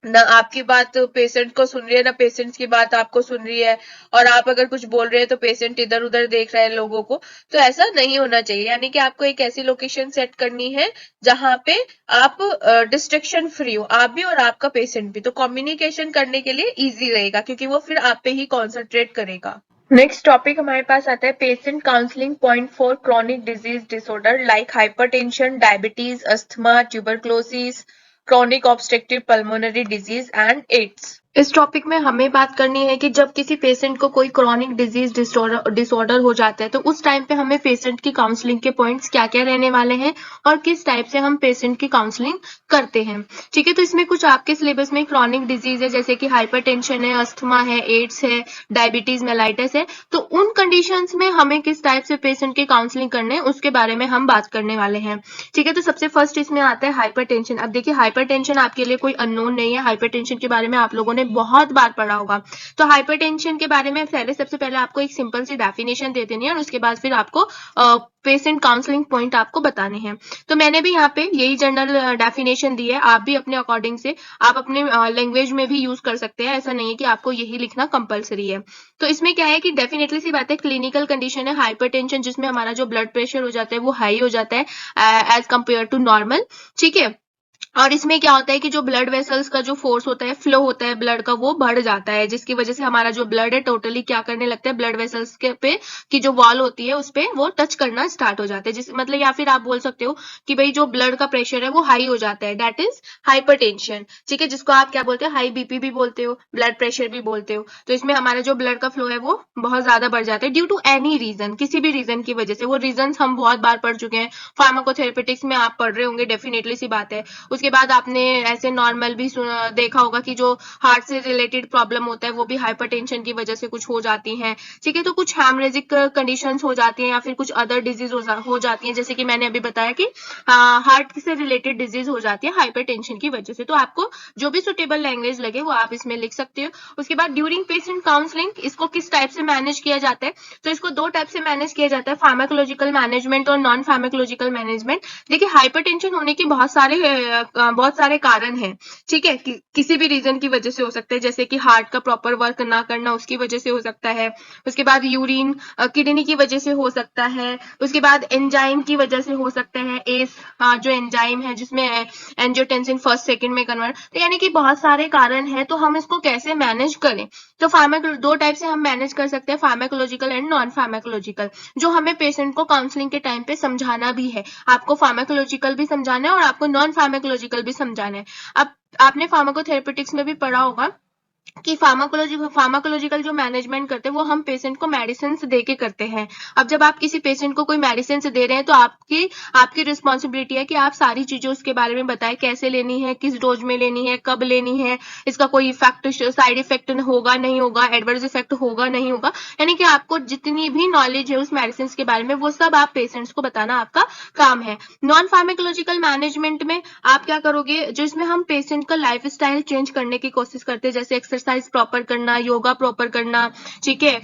S1: ना आपकी बात पेशेंट को सुन रही है, ना पेशेंट की बात आपको सुन रही है, और आप अगर कुछ बोल रहे हैं तो पेशेंट इधर उधर देख रहे हैं लोगों को। तो ऐसा नहीं होना चाहिए, यानी कि आपको एक ऐसी लोकेशन सेट करनी है जहां पे आप डिस्ट्रैक्शन फ्री हो, आप भी और आपका पेशेंट भी। तो कम्युनिकेशन करने के लिए इजी रहेगा, क्योंकि वो फिर आप पे ही कॉन्सेंट्रेट करेगा। नेक्स्ट टॉपिक हमारे पास आता है patient counselling point for chronic disease disorder like hypertension, diabetes, asthma, tuberculosis, chronic obstructive pulmonary disease and AIDS। इस टॉपिक में हमें बात करनी है कि जब किसी पेशेंट को कोई क्रॉनिक डिजीज डिसऑर्डर हो जाता है तो उस टाइम पे हमें पेशेंट की काउंसलिंग के पॉइंट्स क्या क्या रहने वाले हैं और किस टाइप से हम पेशेंट की काउंसलिंग करते हैं। ठीक है, तो इसमें कुछ आपके सिलेबस में क्रॉनिक डिजीज है, जैसे कि हाइपरटेंशन है, अस्थमा है, एड्स है, डायबिटीज मेलाइटिस है। तो उन कंडीशंस में हमें किस टाइप से पेशेंट की काउंसलिंग करने है उसके बारे में हम बात करने वाले हैं। ठीक है, तो सबसे फर्स्ट इसमें आता है हाइपरटेंशन। अब देखिए, हाइपरटेंशन आपके लिए कोई अननोन नहीं है, हाइपरटेंशन के बारे में आप लोगों ने बहुत बार पढ़ा होगा। तो हाइपरटेंशन के बारे में सबसे पहले आपको एक सिंपल सी डेफिनेशन दे देनी है और उसके बाद फिर आपको पेशेंट काउंसलिंग पॉइंट आपको बताने हैं। तो मैंने भी यहाँ पे यही जनरल डेफिनेशन दी है, आप भी अपने अकॉर्डिंग से आप अपने लैंग्वेज में भी यूज कर सकते हैं, ऐसा नहीं है कि आपको यही लिखना कंपलसरी है। तो इसमें क्या है कि डेफिनेटली सी बात है, क्लिनिकल कंडीशन है हाइपरटेंशन, जिसमें हमारा जो ब्लड प्रेशर हो जाता है वो हाई हो जाता है एज कंपेयर टू नॉर्मल। ठीक है, और इसमें क्या होता है कि जो ब्लड वेसल्स का जो फोर्स होता है, फ्लो होता है ब्लड का, वो बढ़ जाता है, जिसकी वजह से हमारा जो ब्लड है टोटली क्या करने लगता है, ब्लड वेसल्स के पे की जो वॉल होती है उस पे वो टच करना स्टार्ट हो जाता है। जिस मतलब या फिर आप बोल सकते हो कि भाई जो ब्लड का प्रेशर है वो हाई हो जाता है, दैट इज हाइपरटेंशन। ठीक है, जिसको आप क्या बोलते हो, हाई बीपी भी बोलते हो, ब्लड प्रेशर भी बोलते हो। तो इसमें हमारा जो ब्लड का फ्लो है वो बहुत ज्यादा बढ़ जाता है ड्यू टू एनी रीजन, किसी भी रीजन की वजह से। वो रीजन हम बहुत बार पढ़ चुके हैं, फार्माकोथेरेपेटिक्स में आप पढ़ रहे होंगे, डेफिनेटली सी बात है। उसके बाद आपने ऐसे नॉर्मल भी देखा होगा कि जो हार्ट से रिलेटेड प्रॉब्लम होता है वो भी हाइपरटेंशन की वजह से कुछ हो जाती हैं। ठीक है, तो कुछ हेमरेजिक कंडीशंस हो जाती हैं या फिर कुछ अदर डिजीज हो जाती हैं, जैसे कि मैंने अभी बताया कि हार्ट से रिलेटेड डिजीज हो जाती है हाइपरटेंशन की वजह से। तो आपको जो भी सुटेबल लैंग्वेज लगे वो आप इसमें लिख सकते हो। उसके बाद ड्यूरिंग पेशेंट काउंसलिंग इसको किस टाइप से मैनेज किया जाता है, तो इसको दो टाइप से मैनेज किया जाता है, फार्माकोलॉजिकल मैनेजमेंट और नॉन फार्माकोलॉजिकल मैनेजमेंट। देखिए, हाइपरटेंशन होने के बहुत सारे कारण हैं। ठीक है, किसी भी रीजन की वजह से हो सकते हैं, जैसे कि हार्ट का प्रॉपर वर्क ना करना उसकी वजह से हो सकता है। उसके बाद यूरिन किडनी की वजह से हो सकता है। उसके बाद एंजाइम की वजह से हो सकता है, एस जो एंजाइम है जिसमें एंजियोटेंसिन फर्स्ट सेकंड में कन्वर्ट। तो यानी कि बहुत सारे कारण हैं, तो हम इसको कैसे मैनेज करें। तो दो टाइप से हम मैनेज कर सकते हैं, फार्माकोलॉजिकल एंड नॉन फार्माकोलॉजिकल, जो हमें पेशेंट को काउंसलिंग के टाइम पे समझाना भी है। आपको फार्माकोलॉजिकल भी समझाना है और आपको नॉन फार्माकोलॉजिकल भी समझाना है। अब आपने फार्माकोथेरेपेटिक्स में भी पढ़ा होगा कि फार्माकोलॉजिकल जो मैनेजमेंट करते हैं वो हम पेशेंट को मेडिसिन दे के करते हैं। अब जब आप किसी पेशेंट को कोई मेडिसिन दे रहे हैं तो आपकी रिस्पॉन्सिबिलिटी है कि आप सारी चीजें उसके बारे में बताएं, कैसे लेनी है, किस डोज में लेनी है, कब लेनी है, इसका कोई इफेक्ट साइड इफेक्ट होगा नहीं होगा, एडवर्स इफेक्ट होगा नहीं होगा। यानी कि आपको जितनी भी नॉलेज है उस मेडिसिन के बारे में वो सब आप पेशेंट्स को बताना आपका काम है। नॉन फार्माकोलॉजिकल मैनेजमेंट में आप क्या करोगे, जो इसमें हम पेशेंट का लाइफ स्टाइल चेंज करने की कोशिश करते हैं, जैसे एक्सरसाइज प्रॉपर करना, योगा प्रॉपर करना। ठीक है,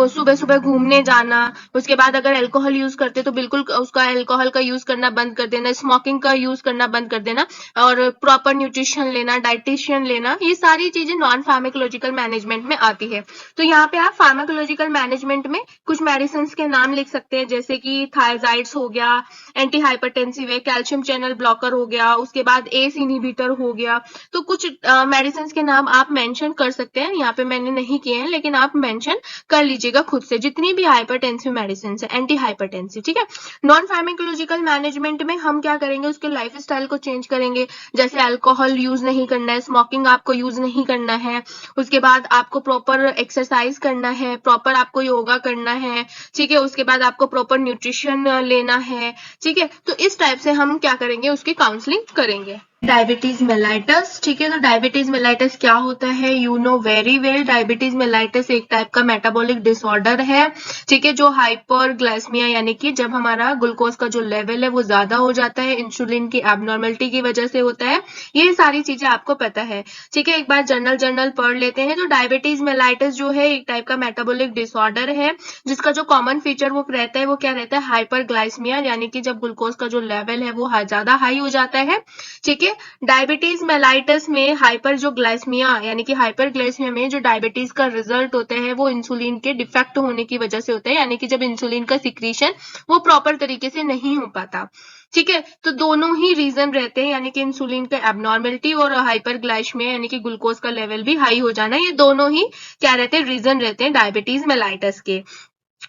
S1: सुबह सुबह घूमने जाना। उसके बाद अगर अल्कोहल यूज करते तो बिल्कुल उसका अल्कोहल का यूज करना बंद कर देना, स्मोकिंग का यूज करना बंद कर देना, और प्रॉपर न्यूट्रिशन लेना, डाइटिशियन लेना। ये सारी चीजें नॉन फार्माकोलॉजिकल मैनेजमेंट में आती है। तो यहाँ पे आप फार्माकोलॉजिकल मैनेजमेंट में कुछ मेडिसिन के नाम लिख सकते हैं, जैसे कि थायराइड्स हो गया, एंटी हाइपरटेंसिव है, कैल्शियम चैनल ब्लॉकर हो गया, उसके बाद एस इनहिबिटर हो गया। तो कुछ मेडिसिन के नाम आप मेंशन कर सकते हैं, यहाँ पे मैंने नहीं किए हैं लेकिन आप मेंशन कर लीजिएगा खुद से, जितनी भी हाइपरटेंसिव मेडिसिन है, एंटी हाइपरटेंसिव। ठीक है, नॉन फार्माकोलॉजिकल मैनेजमेंट में हम क्या करेंगे, उसके लाइफ स्टाइल को चेंज करेंगे, जैसे अल्कोहल यूज नहीं करना है, स्मोकिंग आपको यूज नहीं करना है। उसके बाद आपको प्रॉपर एक्सरसाइज करना है, प्रॉपर आपको योगा करना है। ठीक है, उसके बाद आपको प्रॉपर न्यूट्रिशन लेना है। ठीक है, तो इस टाइप से हम क्या करेंगे, उसकी काउंसलिंग करेंगे। Diabetes mellitus. ठीक है, तो डायबिटीज मेलाइटस क्या होता है, you know very well. Diabetes mellitus एक टाइप का मेटाबॉलिक डिसऑर्डर है। ठीक है, जो हाइपरग्लाइसेमिया यानी कि जब हमारा ग्लूकोज का जो लेवल है वो ज्यादा हो जाता है, इंसुलिन की एबनॉर्मलिटी की वजह से होता है। ये सारी चीजें आपको पता है। ठीक है, एक बार जर्नल पढ़ लेते हैं। तो डायबिटीज मेलाइटस जो है एक टाइप का मेटाबॉलिक डिसऑर्डर है, जिसका जो कॉमन फीचर वो रहता है वो क्या रहता है, हाइपरग्लाइसेमिया, यानी कि जब ग्लूकोज का जो लेवल है वो ज्यादा हाई हो जाता है। ठीक है, है। डायबिटीज मेलाइटस में हाइपर जो ग्लाइसेमिया यानी कि हाइपरग्लाइसेमिया में जो डायबिटीज का रिजल्ट होता है वो इंसुलिन के डिफेक्ट होने की वजह से होता है, यानी कि जब इंसुलिन का सिक्रीशन वो प्रॉपर तरीके से नहीं हो पाता। ठीक है, तो दोनों ही रीजन रहते हैं, यानी कि इंसुलिन का एबनॉर्मेलिटी और हाइपरग्लाइसेमिया यानी कि ग्लूकोज का लेवल भी हाई हो जाना, ये दोनों ही क्या रहते हैं, रीजन रहते हैं डायबिटीज मेलाइटस के।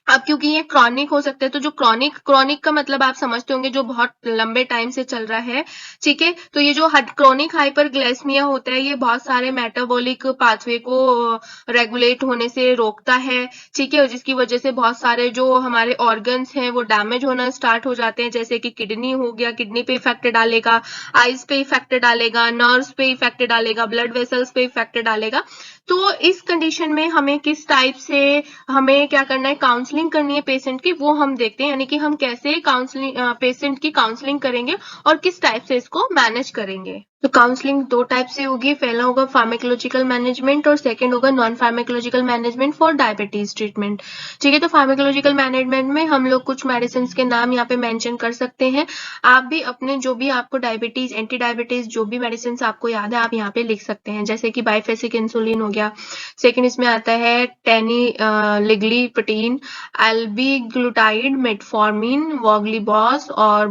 S1: अब क्योंकि ये क्रॉनिक हो सकते हैं, तो जो क्रॉनिक क्रॉनिक का मतलब आप समझते होंगे जो बहुत लंबे टाइम से चल रहा है। ठीक है, तो ये जो क्रॉनिक हाइपरग्लाइसेमिया होता है ये बहुत सारे मेटाबॉलिक पाथवे को रेगुलेट होने से रोकता है। ठीक है, जिसकी वजह से बहुत सारे जो हमारे ऑर्गन्स हैं वो डैमेज होना स्टार्ट हो जाते हैं, जैसे कि किडनी हो गया, किडनी पे इफेक्ट डालेगा, आइज पे इफेक्ट डालेगा, नर्व्स पे इफेक्ट डालेगा, ब्लड वेसल्स पे इफेक्ट डालेगा। तो इस कंडीशन में हमें किस टाइप से हमें क्या करना है, काउंसलिंग करनी है पेशेंट की, वो हम देखते हैं, यानी कि हम कैसे काउंसलिंग पेशेंट की काउंसलिंग करेंगे और किस टाइप से इसको मैनेज करेंगे। तो काउंसलिंग दो टाइप से होगी, पहला होगा फार्माकोलॉजिकल मैनेजमेंट और सेकंड होगा non pharmacological management for diabetes treatment. ठीक है, तो फार्माकोलॉजिकल मैनेजमेंट में हम लोग कुछ मेडिसिन के नाम यहाँ पे मेंशन कर सकते हैं। आप भी अपने जो भी आपको डायबिटीज, एंटी डायबिटीज जो भी मेडिसिन आपको याद है आप यहाँ पे लिख सकते हैं, जैसे कि बाइफेसिक इंसुलिन हो गया। सेकंड इसमें आता है टेनिलिग्लिपटिन, एल्बीग्लुटाइड, मेटफॉर्मिन, वोगलीबॉस और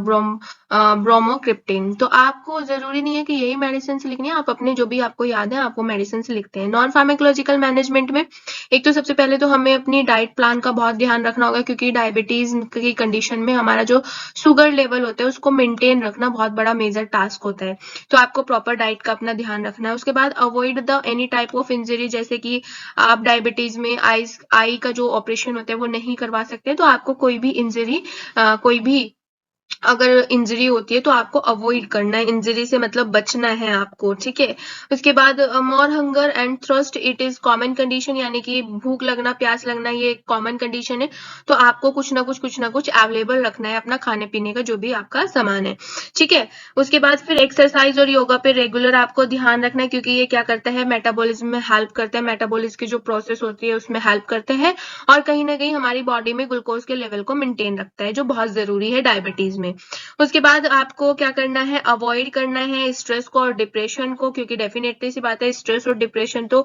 S1: ब्रोमोक्रिप्टिन। तो आपको जरूरी नहीं है कि यही मेडिसिन लिखनी है, आप अपने जो भी आपको याद है आप वो मेडिसिन लिखते हैं। नॉन फार्माकोलॉजिकल मैनेजमेंट में एक तो सबसे पहले तो हमें अपनी डाइट प्लान का बहुत ध्यान रखना होगा, क्योंकि डायबिटीज की कंडीशन में हमारा जो शुगर लेवल होता है उसको मेंटेन रखना बहुत बड़ा मेजर टास्क होता है। तो आपको प्रॉपर डाइट का अपना ध्यान रखना है। उसके बाद avoid the any type of injury, जैसे कि आप डायबिटीज में आई का जो ऑपरेशन होता है वो नहीं करवा सकते, तो आपको कोई भी इंजरी कोई भी अगर इंजरी होती है तो आपको अवॉइड करना है, इंजरी से मतलब बचना है आपको। ठीक है, उसके बाद more hunger and thrust it is common condition, यानी कि भूख लगना, प्यास लगना ये कॉमन कंडीशन है, तो आपको कुछ ना कुछ अवेलेबल रखना है अपना खाने पीने का जो भी आपका सामान है। ठीक है, उसके बाद फिर एक्सरसाइज और योगा पे रेगुलर आपको ध्यान रखना है, क्योंकि ये क्या करता है, मेटाबॉलिज्म में हेल्प करता है, मेटाबॉलिज्म की जो प्रोसेस होती है उसमें हेल्प करता है और कहीं ना कहीं हमारी बॉडी में ग्लूकोज के लेवल को मेंटेन रखता है, जो बहुत जरूरी है डायबिटीज में। उसके बाद आपको क्या करना है, अवॉइड करना है स्ट्रेस को और डिप्रेशन को, क्योंकि डेफिनेटली सी बात है स्ट्रेस और डिप्रेशन तो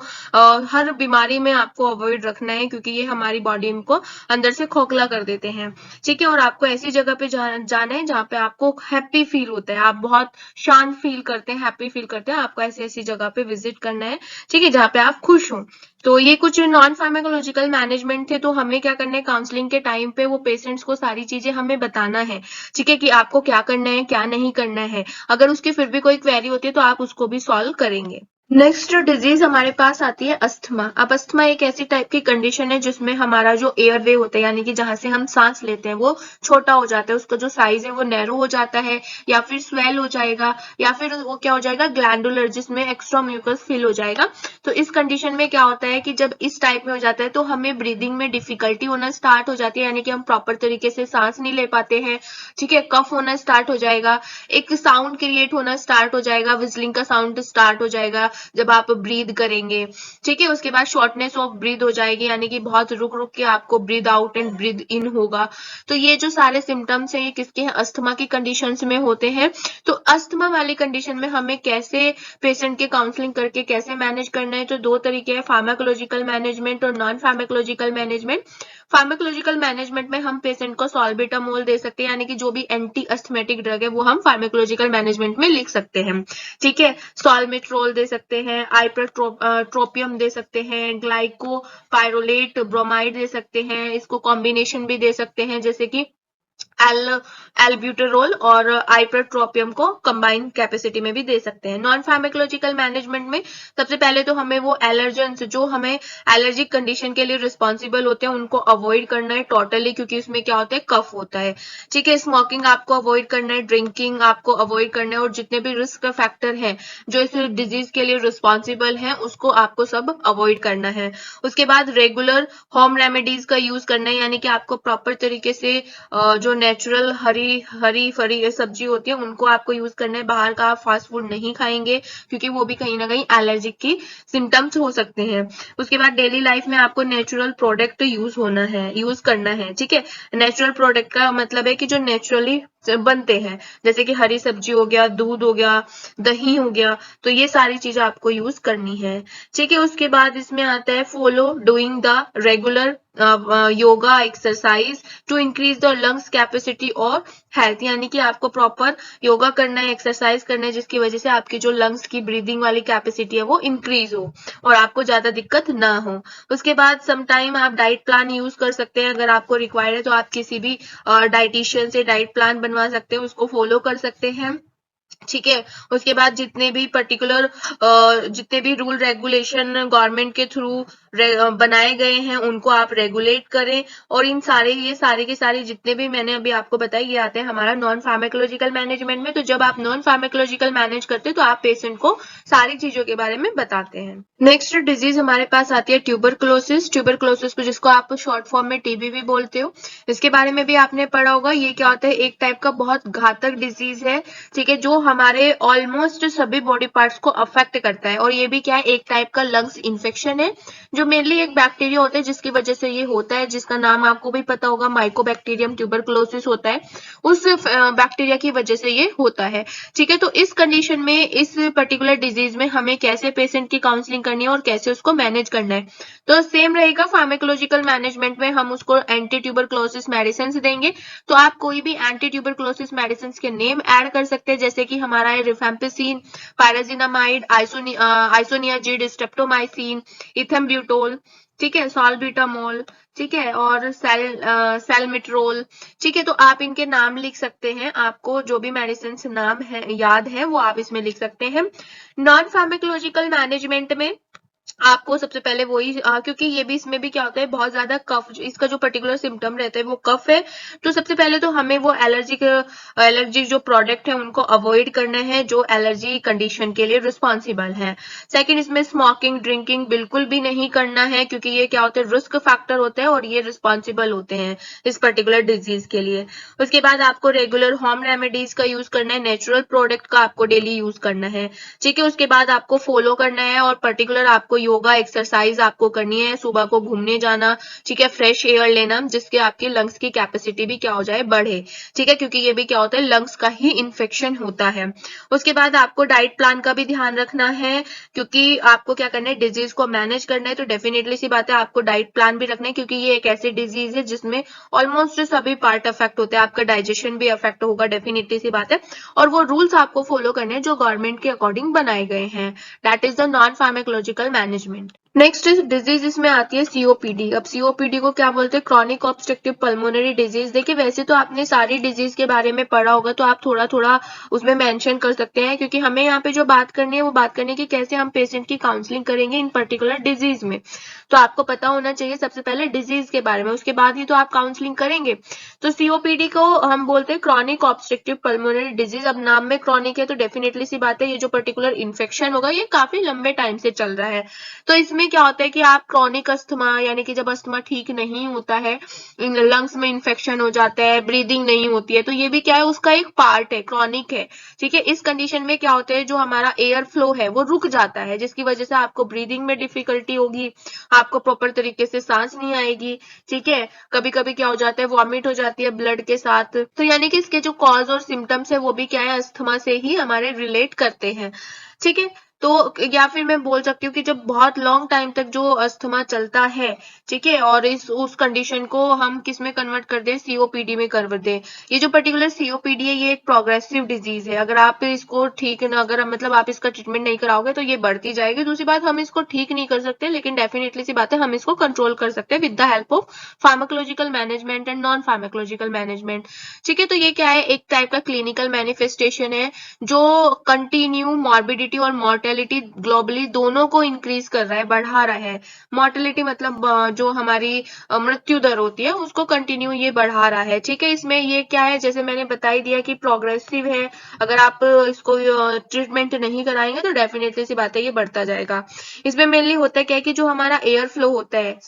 S1: हर बीमारी में आपको अवॉइड रखना है, क्योंकि ये हमारी बॉडी को अंदर से खोखला कर देते हैं। ठीक है, और आपको ऐसी जगह पे जाना है जहाँ पे आपको हैप्पी फील होता है, आप बहुत शांत फील करते हैं, हैप्पी फील करते हैं, आपको ऐसी ऐसी जगह पे विजिट करना है। ठीक है, जहाँ पे आप खुश हो। तो ये कुछ नॉन फार्माकोलॉजिकल मैनेजमेंट थे। तो हमें क्या करना है, काउंसलिंग के टाइम पे वो पेशेंट्स को सारी चीजें हमें बताना है। ठीक है, कि आपको क्या करना है क्या नहीं करना है, अगर उसकी फिर भी कोई क्वेरी होती है तो आप उसको भी सॉल्व करेंगे। नेक्स्ट डिजीज हमारे पास आती है अस्थमा। अब अस्थमा एक ऐसी टाइप की कंडीशन है जिसमें हमारा जो एयर वे होता है, यानी कि जहां से हम सांस लेते हैं वो छोटा हो जाता है, उसका जो साइज है वो नैरो हो जाता है, या फिर स्वेल हो जाएगा, या फिर वो क्या हो जाएगा, ग्लैंडुलर, जिसमें एक्स्ट्रा म्यूकस फिल हो जाएगा। तो इस कंडीशन में क्या होता है कि जब इस टाइप में हो जाता है तो हमें ब्रीदिंग में डिफिकल्टी होना स्टार्ट हो जाती है, यानी कि हम प्रॉपर तरीके से सांस नहीं ले पाते हैं। ठीक है, कफ होना स्टार्ट हो जाएगा, एक साउंड क्रिएट होना स्टार्ट हो जाएगा, विजलिंग का साउंड स्टार्ट हो जाएगा जब आप ब्रीद करेंगे। ठीक है, उसके बाद शॉर्टनेस ऑफ ब्रीद हो जाएगी, यानी कि बहुत रुक रुक के आपको breathe out and breathe in होगा। तो ये जो सारे सिम्टम्स हैं ये किसके हैं, अस्थमा की कंडीशंस में होते हैं। तो अस्थमा वाली कंडीशन में हमें कैसे पेशेंट के काउंसलिंग करके कैसे मैनेज करना है, तो दो तरीके हैं, फार्माकोलॉजिकल मैनेजमेंट और non pharmacological management. Pharmacological management में हम पेशेंट को सॉल्बिटामोल दे सकते हैं, यानी कि जो भी एंटी अस्थमेटिक ड्रग है वो हम फार्माकोलॉजिकल मैनेजमेंट में लिख सकते हैं। ठीक है, सॉल्मेट्रोल दे सकते हैं, आइप्रोट्रोपियम दे सकते हैं, ग्लाइकोपाइरोलेट ब्रोमाइड दे सकते हैं, इसको कॉम्बिनेशन भी दे सकते हैं, जैसे कि एल्ब्यूटेरोल और आइप्रोट्रोपियम को कंबाइन कैपेसिटी में भी दे सकते हैं। नॉन फार्माकोलॉजिकल मैनेजमेंट में सबसे पहले तो हमें वो एलर्जेंस जो हमें एलर्जिक कंडीशन के लिए रिस्पॉन्सिबल होते हैं उनको अवॉइड करना है टोटली, क्योंकि उसमें क्या होता है, कफ होता है। ठीक है, स्मोकिंग आपको अवॉइड करना है, ड्रिंकिंग आपको अवॉइड करना है, और जितने भी रिस्क फैक्टर हैं जो इस डिजीज के लिए रिस्पॉन्सिबल है उसको आपको सब अवॉइड करना है। उसके बाद रेगुलर होम रेमेडीज का यूज करना है, यानी कि आपको प्रॉपर तरीके से जो नेचुरल हरी फरी सब्जी होती है उनको आपको यूज करना है। बाहर का आप फास्ट फूड नहीं खाएंगे, क्योंकि वो भी कहीं ना कहीं एलर्जिक की सिम्टम्स हो सकते हैं। उसके बाद डेली लाइफ में आपको नेचुरल प्रोडक्ट यूज करना है। ठीक है, नेचुरल प्रोडक्ट का मतलब है कि जो नेचुरली बनते हैं, जैसे कि हरी सब्जी हो गया, दूध हो गया, दही हो गया, तो ये सारी चीजें आपको यूज करनी है। ठीक है, उसके बाद इसमें आता है follow doing the regular yoga exercise to increase the lungs capacity और हेल्थ, यानी कि आपको प्रॉपर योगा करना है, एक्सरसाइज करना है, जिसकी वजह से आपकी जो लंग्स की ब्रीदिंग वाली कैपेसिटी है वो इंक्रीज हो और आपको ज्यादा दिक्कत ना हो। उसके बाद सम टाइम आप डाइट प्लान यूज कर सकते हैं, अगर आपको रिक्वायर्ड है तो आप किसी भी डाइटिशियन से डाइट प्लान बनवा सकते हैं, उसको फॉलो कर सकते हैं। ठीक है, उसके बाद जितने भी पर्टिकुलर जितने भी रूल रेगुलेशन गवर्नमेंट के थ्रू बनाए गए हैं उनको आप रेगुलेट करें, और इन सारे ये सारे के सारे जितने भी मैंने अभी आपको बताया ये आते हैं हमारा नॉन फार्माकोलॉजिकल मैनेजमेंट में। तो जब आप नॉन फार्माकोलॉजिकल मैनेज करते हैं तो आप पेशेंट को सारी चीजों के बारे में बताते हैं। नेक्स्ट डिजीज हमारे पास आती है ट्यूबरक्लोसिस। ट्यूबरक्लोसिस को जिसको आप शॉर्ट फॉर्म में टीबी भी बोलते हो, इसके बारे में भी आपने पढ़ा होगा। ये क्या होता है, एक टाइप का बहुत घातक डिजीज है, ठीक है, जो हमारे ऑलमोस्ट सभी बॉडी पार्ट्स को अफेक्ट करता है। और ये भी क्या है, एक टाइप का लंग्स इन्फेक्शन है, जो मेनली एक बैक्टीरिया होता है जिसकी वजह से ये होता है, जिसका नाम आपको भी पता होगा, माइकोबैक्टीरियम ट्यूबरक्लोसिस होता है। उस बैक्टीरिया की वजह से ये होता है। ठीक है, तो इस कंडीशन में, इस पर्टिकुलर डिजीज में हमें कैसे पेशेंट की काउंसलिंग करनी है और कैसे उसको मैनेज करना है, तो सेम रहेगा फार्माकोलॉजिकल मैनेजमेंट में हम उसको एंटी ट्यूबरक्लोसिस मेडिसिन देंगे। तो आप कोई भी एंटी ट्यूबरक्लोसिस मेडिसिन के नेम ऐड कर सकते हैं, जैसे कि हमारा है रिफेम्पिसिन, पायराजिनामाइड, आइसोनियाजिड, स्ट्रेप्टोमाइसिन, इथेम्ब्यूटोल, ठीक है, सॉल्बिटामोल, ठीक है, और सेलमिट्रोल। ठीक है, तो आप इनके नाम लिख सकते हैं, आपको जो भी मेडिसिन नाम है याद है वो आप इसमें लिख सकते हैं। नॉन फार्माकोलॉजिकल मैनेजमेंट में आपको सबसे पहले वही क्योंकि ये भी, इसमें भी क्या होता है, बहुत ज्यादा कफ, इसका जो पर्टिकुलर सिम्टम रहता है वो कफ है, तो सबसे पहले तो हमें वो एलर्जी जो प्रोडक्ट है उनको अवॉइड करना है जो एलर्जी कंडीशन के लिए रिस्पॉन्सिबल है। सेकंड, इसमें स्मोकिंग ड्रिंकिंग बिल्कुल भी नहीं करना है, क्योंकि ये क्या होता है, रिस्क फैक्टर होता है और ये रिस्पॉन्सिबल होते हैं इस पर्टिकुलर डिजीज के लिए। उसके बाद आपको रेगुलर होम रेमेडीज का यूज करना है, नेचुरल प्रोडक्ट का आपको डेली यूज करना है। ठीक है, उसके बाद आपको फॉलो करना है और पर्टिकुलर आपको योगा एक्सरसाइज आपको करनी है, सुबह को घूमने जाना, ठीक है, फ्रेश एयर लेना, जिसके आपके लंग्स की कैपेसिटी भी क्या हो जाए, बढ़े। ठीक है, क्योंकि ये भी क्या होता है, लंग्स का ही इन्फेक्शन होता है। उसके बाद आपको डाइट प्लान का भी ध्यान रखना है, क्योंकि आपको क्या करना है, डिजीज को मैनेज करना है, तो डेफिनेटली सी बात है आपको डाइट प्लान भी रखना है, क्योंकि ये एक ऐसी डिजीज है जिसमें ऑलमोस्ट सभी पार्ट अफेक्ट होते हैं, आपका डाइजेशन भी अफेक्ट होगा, डेफिनेटली सी बात है, और वो रूल्स आपको फॉलो करने हैं जो गवर्नमेंट के अकॉर्डिंग बनाए गए हैं। That is the non pharmacological management. Next disease इसमें आती है सीओपीडी। अब सीओपीडी को क्या बोलते हैं, क्रॉनिक ऑब्स्ट्रक्टिव पल्मोनरी डिजीज। देखिए, वैसे तो आपने सारी डिजीज के बारे में पढ़ा होगा, तो आप थोड़ा थोड़ा उसमें मेंशन कर सकते हैं, क्योंकि हमें यहाँ पे जो बात करनी है वो बात करनी है कि कैसे हम पेशेंट की काउंसलिंग करेंगे इन पर्टिकुलर डिजीज में। तो आपको पता होना चाहिए सबसे पहले डिजीज के बारे में, उसके बाद ही तो आप काउंसलिंग करेंगे। तो सीओपीडी को हम बोलते हैं क्रॉनिक ऑब्स्ट्रक्टिव पल्मोनरी डिजीज। अब नाम में क्रॉनिक है तो डेफिनेटली सी बात है, ये जो पर्टिकुलर इन्फेक्शन होगा ये काफी लंबे टाइम से चल रहा है। तो इसमें क्या होता है कि आप क्रॉनिक अस्थमा, यानी कि जब अस्थमा ठीक नहीं होता है, लंग्स में इन्फेक्शन हो जाता है, ब्रीदिंग नहीं होती है, तो ये भी क्या है, उसका एक पार्ट है, क्रॉनिक है। ठीक है, इस कंडीशन में क्या होता है, जो हमारा एयर फ्लो है वो रुक जाता है, जिसकी वजह से आपको ब्रीदिंग में डिफिकल्टी होगी, आपको प्रॉपर तरीके से सांस नहीं आएगी। ठीक है, कभी कभी क्या हो जाता है, वॉमिट हो जाती है ब्लड के साथ। तो यानी कि इसके जो कॉज और सिम्टम्स है वो भी क्या है, अस्थमा से ही हमारे रिलेट करते हैं। ठीक है, तो या फिर मैं बोल सकती हूँ कि जब बहुत लॉन्ग टाइम तक जो अस्थमा चलता है, ठीक है, और उस कंडीशन को हम किस में कन्वर्ट कर दें, सीओपीडी में कन्वर्ट दें। ये जो पर्टिकुलर सीओपीडी है ये एक प्रोग्रेसिव डिजीज है, अगर आप इसको ठीक न, अगर मतलब आप इसका ट्रीटमेंट नहीं कराओगे तो ये बढ़ती जाएगी। दूसरी बात, हम इसको ठीक नहीं कर सकते, लेकिन डेफिनेटली सी बात है हम इसको कंट्रोल कर सकते हैं with the help of pharmacological management and non pharmacological management. ठीक है, तो ये क्या है, एक टाइप का क्लिनिकल मैनिफेस्टेशन है जो कंटिन्यू मॉर्बिडिटी और मॉर्टेलिटी ग्लोबली दोनों को इंक्रीज कर रहा है, बढ़ा रहा है। मॉर्टेलिटी मतलब जो हमारी मृत्यु दर होती है उसको कंटिन्यू ये बढ़ा रहा है। ठीक है, इसमें ये क्या है, जैसे मैंने बता ही दिया कि प्रोग्रेसिव है, अगर आप इसको ट्रीटमेंट नहीं कराएंगे तो डेफिनेटली सी बात है ये बढ़ता जाएगा। इसमें मेनली होता है क्या है कि जो हमारा एयर फ्लो होता है,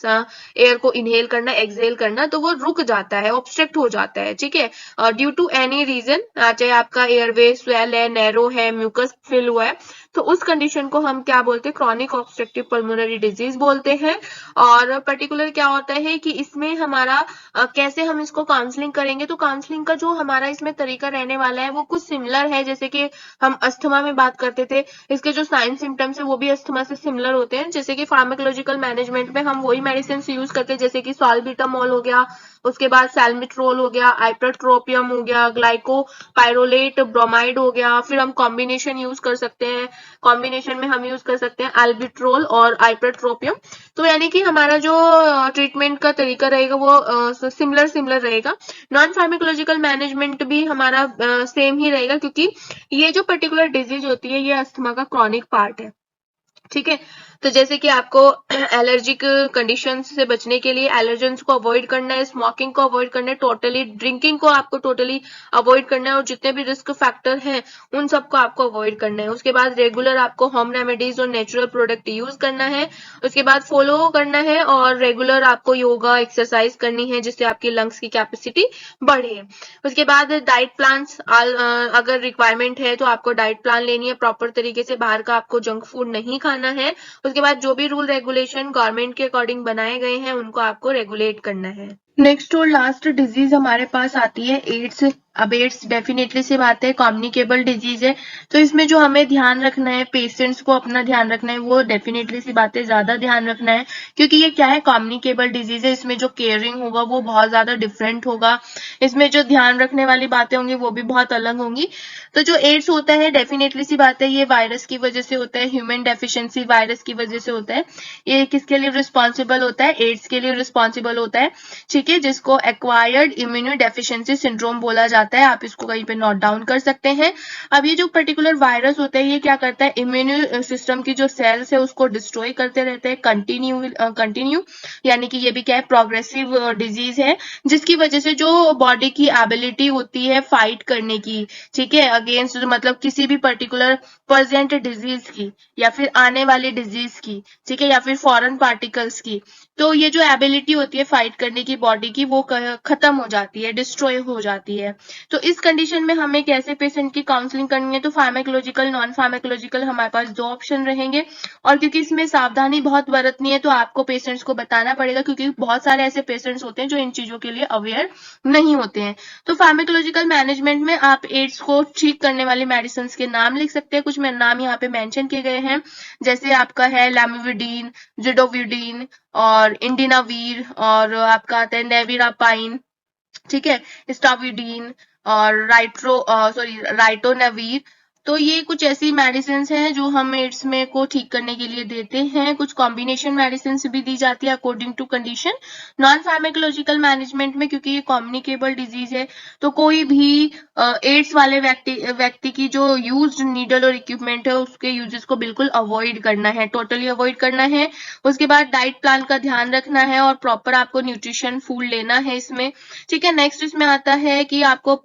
S1: एयर को इनहेल करना, एक्सहेल करना, तो वो रुक जाता है, ऑब्स्ट्रक्ट हो जाता है। ठीक है, ड्यू टू एनी रीजन, चाहे आपका एयरवे स्वेल है, नैरो है, म्यूकस फिल हुआ है, तो उस कंडीशन को हम क्या बोलते हैं, क्रॉनिक ऑब्स्ट्रक्टिव पल्मोनरी डिजीज बोलते हैं। और पर्टिकुलर क्या होता है कि इसमें हमारा कैसे हम इसको काउंसलिंग करेंगे, तो काउंसलिंग का जो हमारा इसमें तरीका रहने वाला है वो कुछ सिमिलर है जैसे कि हम अस्थमा में बात करते थे। इसके जो साइन सिम्टम्स है वो भी अस्थमा से सिमिलर होते हैं। जैसे कि फार्माकोलॉजिकल मैनेजमेंट में हम वही मेडिसिन यूज करते हैं, जैसे कि सॉल्बिटामोल हो गया, उसके बाद सैल्मिट्रोल हो गया, आइप्रोट्रोपियम हो गया, ग्लाइकोपाइरोलेट ब्रोमाइड हो गया। फिर हम कॉम्बिनेशन यूज कर सकते हैं, कॉम्बिनेशन में हम यूज कर सकते हैं अल्बिट्रोल और आइप्रोट्रोपियम। तो यानी कि हमारा जो ट्रीटमेंट का तरीका रहेगा वो सिमिलर रहेगा। नॉन फार्माकोलॉजिकल मैनेजमेंट भी हमारा सेम ही रहेगा, क्योंकि ये जो पर्टिकुलर डिजीज होती है ये अस्थमा का क्रॉनिक पार्ट है। ठीक है, तो जैसे कि आपको एलर्जिक कंडीशंस से बचने के लिए एलर्जेंस को अवॉइड करना है, स्मोकिंग को अवॉइड करना है, टोटली ड्रिंकिंग को आपको टोटली अवॉइड करना है, और जितने भी रिस्क फैक्टर हैं उन सबको आपको अवॉइड करना है। उसके बाद रेगुलर आपको होम रेमेडीज और नेचुरल प्रोडक्ट यूज करना है। उसके बाद फॉलो करना है और रेगुलर आपको योगा एक्सरसाइज करनी है जिससे आपकी लंग्स की कैपेसिटी बढ़े। उसके बाद डाइट प्लान्स अगर रिक्वायरमेंट है तो आपको डाइट प्लान लेनी है प्रॉपर तरीके से, बाहर का आपको जंक फूड नहीं खाना है। उसके बाद जो भी रूल रेगुलेशन गवर्नमेंट के अकॉर्डिंग बनाए गए हैं उनको आपको रेगुलेट करना है। नेक्स्ट और लास्ट डिजीज हमारे पास आती है एड्स। अब एड्स डेफिनेटली सी बात है कम्युनिकेबल डिजीज है, तो इसमें जो हमें ध्यान रखना है, पेशेंट्स को अपना ध्यान रखना है, वो डेफिनेटली सी बात है ज्यादा ध्यान रखना है, क्योंकि ये क्या है, कम्युनिकेबल डिजीज है। इसमें जो केयरिंग होगा वो बहुत ज्यादा डिफरेंट होगा, इसमें जो ध्यान रखने वाली बातें होंगी वो भी बहुत अलग होंगी। तो जो एड्स होता है डेफिनेटली सी बात है ये वायरस की वजह से होता है, ह्यूमन डेफिशिएंसी वायरस की वजह से होता है। ये किसके लिए रिस्पॉन्सिबल होता है, एड्स के लिए रिस्पॉन्सिबल होता है। ठीक है, जिसको एक्वायर्ड इम्यूनो डेफिशिएंसी सिंड्रोम बोला जाता है, आप इसको कहीं पे नोट डाउन कर सकते हैं। अब ये जो पर्टिकुलर वायरस होता है ये क्या करता है, इम्यूनो सिस्टम की जो सेल्स है उसको डिस्ट्रॉय करते रहते हैं कंटिन्यू, यानी कि ये भी क्या है, प्रोग्रेसिव डिजीज है, जिसकी वजह से जो बॉडी की एबिलिटी होती है फाइट करने की, ठीक है, अगेंस्ट मतलब किसी भी पर्टिकुलर प्रेजेंट डिजीज की या फिर आने वाली डिजीज की, ठीक है, या फिर फॉरेन पार्टिकल्स की, तो ये जो एबिलिटी होती है फाइट करने की बॉडी की वो खत्म हो जाती है, डिस्ट्रॉय हो जाती है। तो इस कंडीशन में हमें कैसे पेशेंट की काउंसलिंग करनी है, तो फार्माकोलॉजिकल नॉन फार्माकोलॉजिकल हमारे पास दो ऑप्शन रहेंगे, और क्योंकि इसमें सावधानी बहुत बरतनी है तो आपको पेशेंट्स को बताना पड़ेगा, क्योंकि बहुत सारे ऐसे पेशेंट्स होते हैं जो इन चीजों के लिए अवेयर नहीं होते हैं। तो फार्माकोलॉजिकल मैनेजमेंट में आप एड्स को ठीक करने वाली मेडिसिन के नाम लिख सकते हैं, कुछ नाम यहाँ पे मेंशन किए गए हैं, जैसे आपका है लैमिविडीन, जिडोविडीन और इंडिनावीर, और आपका आता है नेविरापाइन, ठीक है, स्टाविडीन और राइटोनेविर। तो ये कुछ ऐसी मेडिसिन हैं जो हम एड्स में को ठीक करने के लिए देते हैं। कुछ कॉम्बिनेशन मेडिसिन भी दी जाती है according to condition. Non pharmacological management में क्योंकि ये कम्युनिकेबल डिजीज है तो कोई भी एड्स वाले व्यक्ति की जो यूज्ड नीडल और इक्विपमेंट है उसके यूजेस को बिल्कुल अवॉइड करना है, टोटली अवॉइड करना है। उसके बाद डाइट प्लान का ध्यान रखना है और प्रॉपर आपको न्यूट्रिशन फूड लेना है इसमें, ठीक है। नेक्स्ट इसमें आता है कि आपको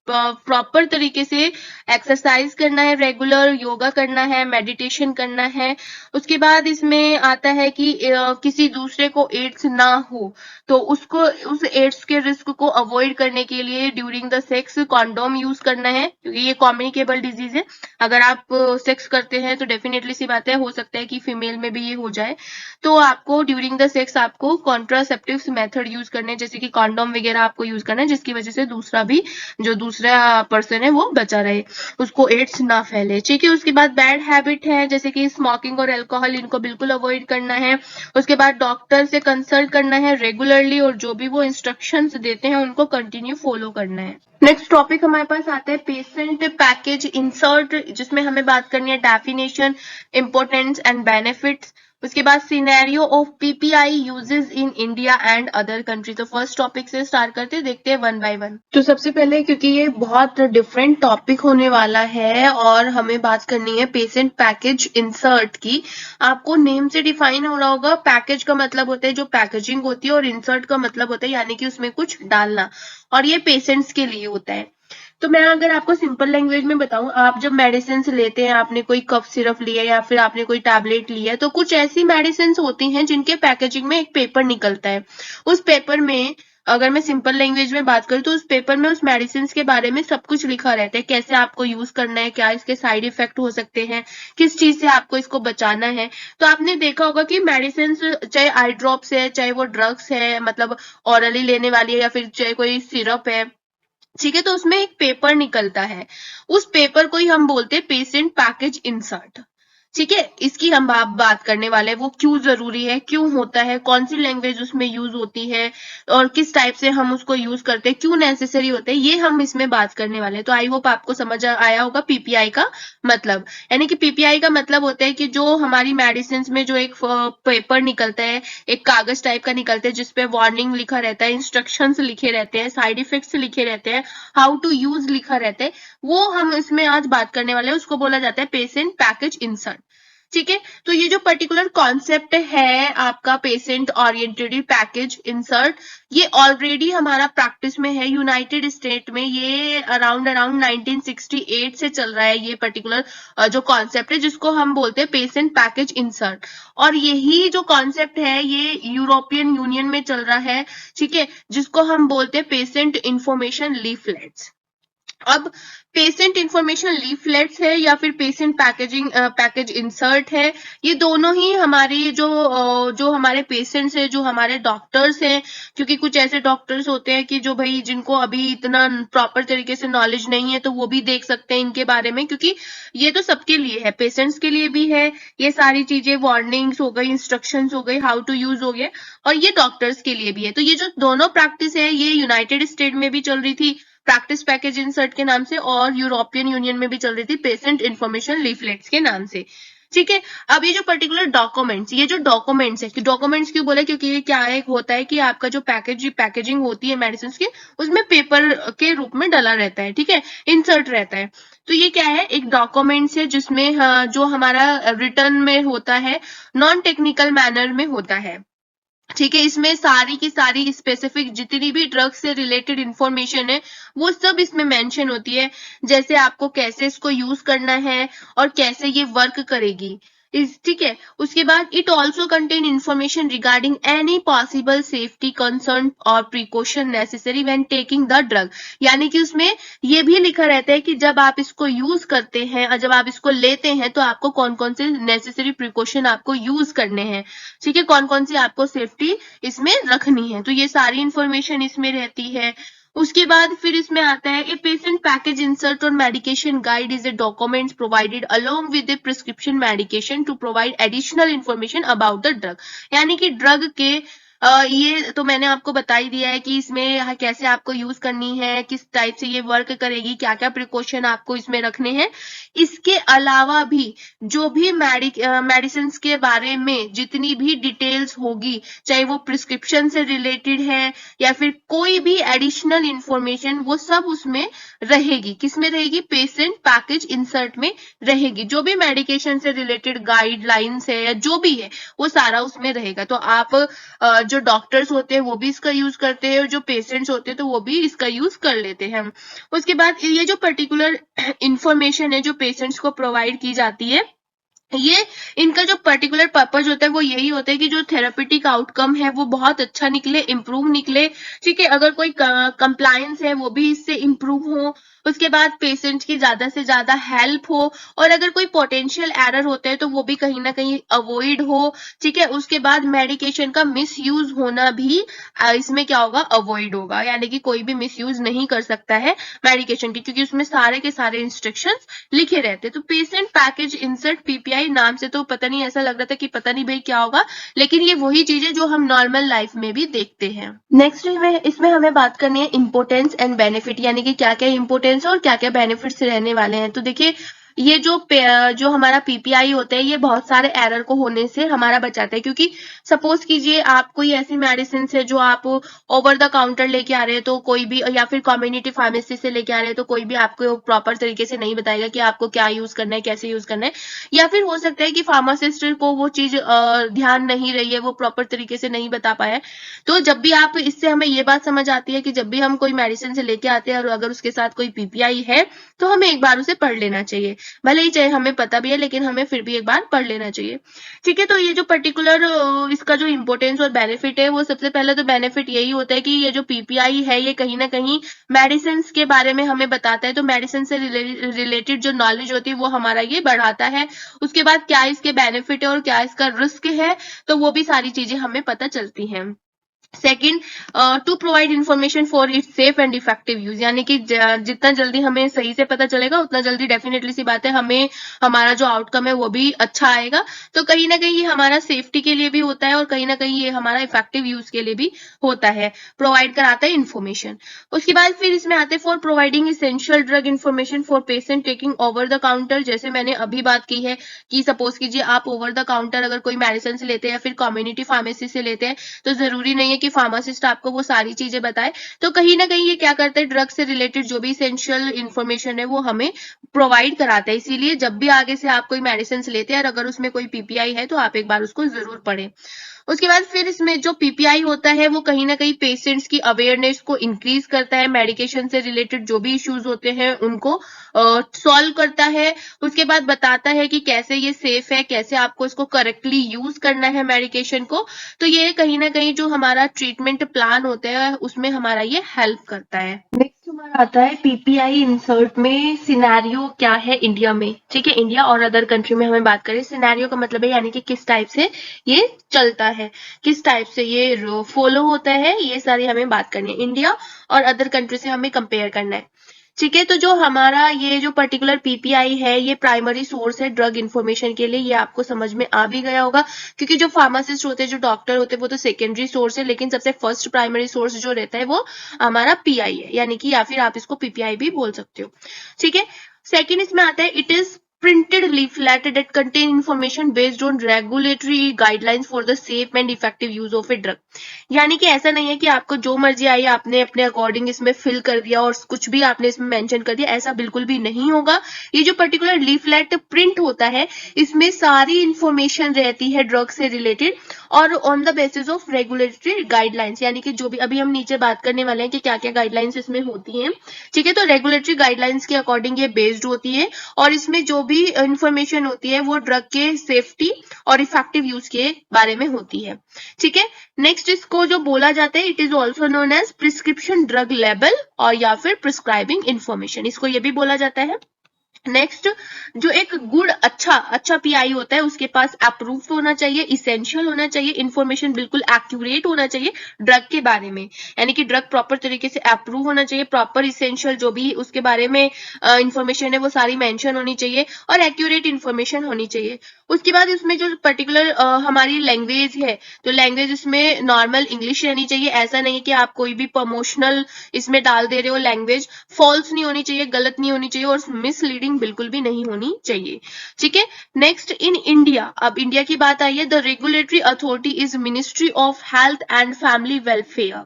S1: प्रॉपर तरीके से एक्सरसाइज करना है, रेगुलर योगा करना है, मेडिटेशन करना है। उसके बाद इसमें आता है कि किसी दूसरे को एड्स ना हो तो उसको उस एड्स के रिस्क को अवॉइड करने के लिए during the sex condom use करना है, क्योंकि ये कम्युनिकेबल डिजीज है। अगर आप सेक्स करते हैं तो डेफिनेटली सी बात है, हो सकता है कि फीमेल में भी ये हो जाए, तो आपको ड्यूरिंग द सेक्स आपको कॉन्ट्रासेप्टिव मेथड यूज करने हैं, जैसे कि कॉन्डोम वगैरह आपको यूज करना है, जिसकी वजह से दूसरा पर्सन है वो बचा रहे, उसको एड्स ना फैले, ठीक है। उसके बाद बैड हैबिट है जैसे कि स्मोकिंग और अल्कोहल, इनको बिल्कुल अवॉइड करना है। उसके बाद डॉक्टर से कंसल्ट करना है रेगुलरली और जो भी वो इंस्ट्रक्शंस देते हैं उनको कंटिन्यू फॉलो करना है। नेक्स्ट टॉपिक हमारे पास आता है पेशेंट पैकेज इंसर्ट, जिसमें हमें बात करनी है डेफिनेशन, इंपोर्टेंस एंड बेनिफिट्स। उसके बाद scenario of PPI uses in India and other country. तो फर्स्ट टॉपिक से स्टार्ट करते हैं, देखते हैं वन बाय वन। तो सबसे पहले क्योंकि ये बहुत डिफरेंट टॉपिक होने वाला है और हमें बात करनी है पेशेंट पैकेज इंसर्ट की। आपको नेम से डिफाइन हो रहा होगा, पैकेज का मतलब होता है जो पैकेजिंग होती है और इंसर्ट का मतलब होता है यानी कि उसमें कुछ डालना, और ये पेशेंट्स के लिए होता है। तो मैं अगर आपको सिंपल लैंग्वेज में बताऊं, आप जब मेडिसिन लेते हैं, आपने कोई कफ सिरप लिया या फिर आपने कोई टैबलेट लिया, तो कुछ ऐसी मेडिसिन होती हैं जिनके पैकेजिंग में एक पेपर निकलता है। उस पेपर में अगर मैं सिंपल लैंग्वेज में बात करूँ तो उस पेपर में उस मेडिसिन के बारे में सब कुछ लिखा रहता है, कैसे आपको यूज करना है, क्या इसके साइड इफेक्ट हो सकते हैं, किस चीज से आपको इसको बचाना है। तो आपने देखा होगा कि मेडिसिन चाहे आई ड्रॉप्स है, चाहे वो ड्रग्स है, मतलब ऑरली लेने वाली है, या फिर चाहे कोई सिरप है, ठीक है, तो उसमें एक पेपर निकलता है। उस पेपर को ही हम बोलते हैं पेशेंट पैकेज इंसर्ट। ठीक है, इसकी हम बात करने वाले हैं, वो क्यों जरूरी है, क्यों होता है, कौन सी लैंग्वेज उसमें यूज होती है, और किस टाइप से हम उसको यूज करते हैं, क्यों नेसेसरी होता है, ये हम इसमें बात करने वाले हैं। तो आई होप आपको समझ आया होगा पीपीआई का मतलब। यानी कि पीपीआई का मतलब होता है कि जो हमारी मेडिसिन में जो एक पेपर निकलता है, एक कागज टाइप का निकलता है, जिसपे वार्निंग लिखा रहता है, इंस्ट्रक्शंस लिखे रहते हैं, साइड इफेक्ट्स लिखे रहते हैं, हाउ टू यूज लिखा रहता है, वो हम इसमें आज बात करने वाले हैं। उसको बोला जाता है पेशेंट पैकेज इंसर्ट। ठीक है, तो ये जो पर्टिकुलर कॉन्सेप्ट है आपका पेशेंट ओरिएंटेड पैकेज इंसर्ट, ये ऑलरेडी हमारा प्रैक्टिस में है यूनाइटेड स्टेट में। ये अराउंड 1968 से चल रहा है ये पर्टिकुलर जो कॉन्सेप्ट है, जिसको हम बोलते हैं पेशेंट पैकेज इंसर्ट। और यही जो कॉन्सेप्ट है ये यूरोपियन यूनियन में चल रहा है, ठीक है, जिसको हम बोलते हैं पेशेंट इंफॉर्मेशन लीफलेट्स। अब पेशेंट इंफॉर्मेशन लीफलेट्स है या फिर पेशेंट पैकेज इंसर्ट है, ये दोनों ही हमारे जो हमारे पेशेंट्स हैं, जो हमारे डॉक्टर्स हैं, क्योंकि कुछ ऐसे डॉक्टर्स होते हैं कि जो भाई जिनको अभी इतना प्रॉपर तरीके से नॉलेज नहीं है, तो वो भी देख सकते हैं इनके बारे में, क्योंकि ये तो सबके लिए है, पेशेंट्स के लिए भी है। ये सारी चीजें वार्निंग्स हो गई, इंस्ट्रक्शंस हो गई, हाउ टू यूज हो गया, और ये डॉक्टर्स के लिए भी है। तो ये जो दोनों प्रैक्टिस है ये यूनाइटेड स्टेट में भी चल रही थी प्रैक्टिस पैकेज इंसर्ट के नाम से, और यूरोपियन यूनियन में भी चल रही थी पेशेंट इंफॉर्मेशन लीफलेट्स के नाम से। ठीक है, अब ये जो पर्टिकुलर डॉक्यूमेंट्स, ये जो डॉक्यूमेंट्स है, कि डॉक्यूमेंट्स क्यों बोले, क्योंकि ये क्या है, होता है कि आपका जो पैकेजिंग होती है मेडिसिन की, उसमें पेपर के रूप में डला रहता है, ठीक है, इंसर्ट रहता है। तो ये क्या है, एक डॉक्यूमेंट्स है जिसमें जो हमारा रिटर्न में होता है, नॉन टेक्निकल मैनर में होता है। ठीक है, इसमें सारी की सारी स्पेसिफिक जितनी भी ड्रग्स से रिलेटेड इंफॉर्मेशन है वो सब इसमें मेंशन होती है, जैसे आपको कैसे इसको यूज करना है और कैसे ये वर्क करेगी। ठीक है, उसके बाद it also contain information regarding any possible safety concern और precaution necessary when taking the drug. यानी कि उसमें ये भी लिखा रहता है कि जब आप इसको यूज करते हैं और जब आप इसको लेते हैं तो आपको कौन कौन से नेसेसरी प्रिकॉशन आपको यूज करने हैं, ठीक है, कौन कौन सी आपको सेफ्टी इसमें रखनी है। तो ये सारी इंफॉर्मेशन इसमें रहती है। उसके बाद फिर इसमें आता है ए पेशेंट पैकेज इंसर्ट और medication guide is a documents provided along with a prescription medication to provide additional information about the drug. यानी कि ड्रग के ये तो मैंने आपको बता ही दिया है कि इसमें कैसे आपको यूज करनी है, किस टाइप से ये वर्क करेगी, क्या क्या प्रिकॉशन आपको इसमें रखने हैं। इसके अलावा भी जो भी मेडिसिन के बारे में जितनी भी डिटेल्स होगी, चाहे वो प्रिस्क्रिप्शन से रिलेटेड है या फिर कोई भी एडिशनल इंफॉर्मेशन, वो सब उसमें रहेगी। किसमें रहेगी, पेशेंट पैकेज इंसर्ट में रहेगी। जो भी मेडिकेशन से रिलेटेड गाइडलाइंस है या जो भी है वो सारा उसमें रहेगा। तो आप जो डॉक्टर्स होते हैं वो भी इसका यूज करते हैं और जो पेशेंट्स होते हैं तो वो भी इसका यूज कर लेते हैं। उसके बाद ये जो पर्टिकुलर इंफॉर्मेशन है जो पेशेंट्स को प्रोवाइड की जाती है, ये इनका जो पर्टिकुलर पर्पज होता है वो यही होता है कि जो थेरेपेटिक आउटकम है वो बहुत अच्छा निकले, इम्प्रूव निकले। ठीक है, अगर कोई कंप्लायंस है वो भी इससे इम्प्रूव हो। उसके बाद पेशेंट की ज्यादा से ज्यादा हेल्प हो, और अगर कोई पोटेंशियल एरर होता है तो वो भी कहीं ना कहीं अवॉइड हो। ठीक है, उसके बाद मेडिकेशन का मिसयूज होना भी इसमें क्या होगा, अवॉइड होगा। यानी कि कोई भी मिसयूज नहीं कर सकता है मेडिकेशन की, क्योंकि उसमें सारे के सारे इंस्ट्रक्शंस लिखे रहते हैं। तो पेशेंट पैकेज इंसर्ट पीपीआई नाम से तो पता नहीं, ऐसा लग रहा था कि पता नहीं भाई क्या होगा, लेकिन ये वही चीज है जो हम नॉर्मल लाइफ में भी देखते हैं। नेक्स्ट इसमें हमें बात करनी है इंपोर्टेंस एंड बेनिफिट, यानी कि क्या क्या इंपोर्टेंस और क्या क्या बेनिफिट्स रहने वाले हैं। तो देखिए, ये जो हमारा पीपीआई होता है ये बहुत सारे एरर को होने से हमारा बचाता है। क्योंकि सपोज कीजिए आप कोई ऐसी मेडिसिन है जो आप ओवर द काउंटर लेके आ रहे हैं, तो कोई भी, या फिर कम्युनिटी फार्मेसी से लेके आ रहे हैं, तो कोई भी आपको प्रॉपर तरीके से नहीं बताएगा कि आपको क्या यूज करना है, कैसे यूज करना है। या फिर हो सकता है कि फार्मासिस्ट को वो चीज ध्यान नहीं रही है, वो प्रॉपर तरीके से नहीं बता पाया है। तो जब भी आप, इससे हमें ये बात समझ आती है कि जब भी हम कोई मेडिसिन से लेके आते हैं और अगर उसके साथ कोई पीपीआई है तो हमें एक बार उसे पढ़ लेना चाहिए। भले ही चाहे हमें पता भी है, लेकिन हमें फिर भी एक बार पढ़ लेना चाहिए। ठीक है, तो ये जो पर्टिकुलर इसका जो इम्पोर्टेंस और बेनिफिट है, वो सबसे पहले तो बेनिफिट यही होता है कि ये जो पीपीआई है ये कहीं ना कहीं मेडिसिन के बारे में हमें बताता है। तो मेडिसिन से रिलेटेड जो नॉलेज होती है वो हमारा ये बढ़ाता है। उसके बाद क्या इसके बेनिफिट है और क्या इसका रिस्क है, तो वो भी सारी चीजें हमें पता चलती हैं। Second, to provide information for its safe and effective use, यानी कि जितना जल्दी हमें सही से पता चलेगा उतना जल्दी डेफिनेटली सी बात है हमें हमारा जो आउटकम है वो भी अच्छा आएगा। तो कहीं ना कहीं ये हमारा सेफ्टी के लिए भी होता है और कहीं ना कहीं ये हमारा इफेक्टिव यूज के लिए भी होता है, प्रोवाइड कराता है इन्फॉर्मेशन। उसके बाद फिर इसमें आते हैं for providing essential drug information for patient taking over the counter. जैसे मैंने अभी बात की है कि सपोज कीजिए आप ओवर द काउंटर अगर कोई मेडिसिन से लेते हैं या फिर कम्युनिटी फार्मेसी से लेते हैं, तो जरूरी नहीं है कि फार्मासिस्ट आपको वो सारी चीजें बताए। तो कहीं ना कहीं ये क्या करते हैं, ड्रग से रिलेटेड जो भी इसेंशियल इन्फॉर्मेशन है वो हमें प्रोवाइड कराता है। इसीलिए जब भी आगे से आप कोई मेडिसिन लेते हैं और अगर उसमें कोई पीपीआई है तो आप एक बार उसको जरूर पढ़ें। उसके बाद फिर इसमें जो पीपीआई होता है वो कहीं ना कहीं पेशेंट्स की अवेयरनेस को इंक्रीज करता है, मेडिकेशन से रिलेटेड जो भी इश्यूज होते हैं उनको सॉल्व करता है। उसके बाद बताता है कि कैसे ये सेफ है, कैसे आपको इसको करेक्टली यूज करना है मेडिकेशन को। तो ये कहीं ना कहीं जो हमारा ट्रीटमेंट प्लान होता है उसमें हमारा ये हेल्प करता है। नेक्स्ट हमारा आता है पीपीआई इंसर्ट में सिनेरियो क्या है इंडिया में। ठीक है, इंडिया और अदर कंट्री में हमें बात करें, सिनेरियो का मतलब है यानी कि किस टाइप से ये चलता है, किस टाइप से ये फॉलो होता है, ये सारी हमें बात करनी है। इंडिया और अदर कंट्री से हमें कंपेयर करना है। ठीक है, तो जो हमारा ये जो पर्टिकुलर पीपीआई है ये प्राइमरी सोर्स है ड्रग इन्फॉर्मेशन के लिए, ये आपको समझ में आ भी गया होगा। क्योंकि जो फार्मासिस्ट होते हैं, जो डॉक्टर होते हैं, वो तो सेकेंडरी सोर्स है, लेकिन सबसे फर्स्ट प्राइमरी सोर्स जो रहता है वो हमारा पीआई है, यानी कि या फिर आप इसको पीपीआई भी बोल सकते हो। ठीक है, सेकेंड इसमें आता है it is printed leaflet that contain information based on regulatory guidelines for the safe and effective use of a drug। यानी कि ऐसा नहीं है कि आपको जो मर्जी आई आपने अपने अकॉर्डिंग इसमें फिल कर दिया और कुछ भी आपने इसमें मेंशन कर दिया, ऐसा बिल्कुल भी नहीं होगा। ये जो पर्टिकुलर लीफलेट प्रिंट होता है इसमें सारी इंफॉर्मेशन रहती है ड्रग से रिलेटेड और on the basis of regulatory guidelines, यानी कि जो भी अभी हम नीचे बात करने वाले हैं कि क्या क्या गाइडलाइंस इसमें होती हैं। ठीक है, तो रेगुलेटरी गाइडलाइंस के अकॉर्डिंग ये बेस्ड होती है और इसमें जो भी इंफॉर्मेशन होती है वो ड्रग के सेफ्टी और इफेक्टिव यूज के बारे में होती है। ठीक है, नेक्स्ट इसको जो बोला जाता है it is also known as prescription drug label और या फिर प्रिस्क्राइबिंग इंफॉर्मेशन, इसको ये भी बोला जाता है। नेक्स्ट, जो एक गुड अच्छा पीआई होता है उसके पास अप्रूव्ड होना चाहिए, इसेंशियल होना चाहिए, इंफॉर्मेशन बिल्कुल एक्यूरेट होना चाहिए ड्रग के बारे में, यानी कि ड्रग प्रॉपर तरीके से अप्रूव होना चाहिए, प्रॉपर इसेंशियल जो भी उसके बारे में इंफॉर्मेशन है वो सारी मेंशन होनी चाहिए और एक्यूरेट इंफॉर्मेशन होनी चाहिए। उसके बाद इसमें जो पर्टिकुलर हमारी लैंग्वेज है तो लैंग्वेज इसमें नॉर्मल इंग्लिश रहनी चाहिए। ऐसा नहीं कि आप कोई भी प्रमोशनल इसमें डाल दे रहे हो, लैंग्वेज फॉल्स नहीं होनी चाहिए, गलत नहीं होनी चाहिए और मिसलीडिंग बिल्कुल भी नहीं होनी चाहिए। ठीक है, नेक्स्ट इन इंडिया, अब इंडिया की बात आई है, the regulatory authority is ministry of health and family welfare,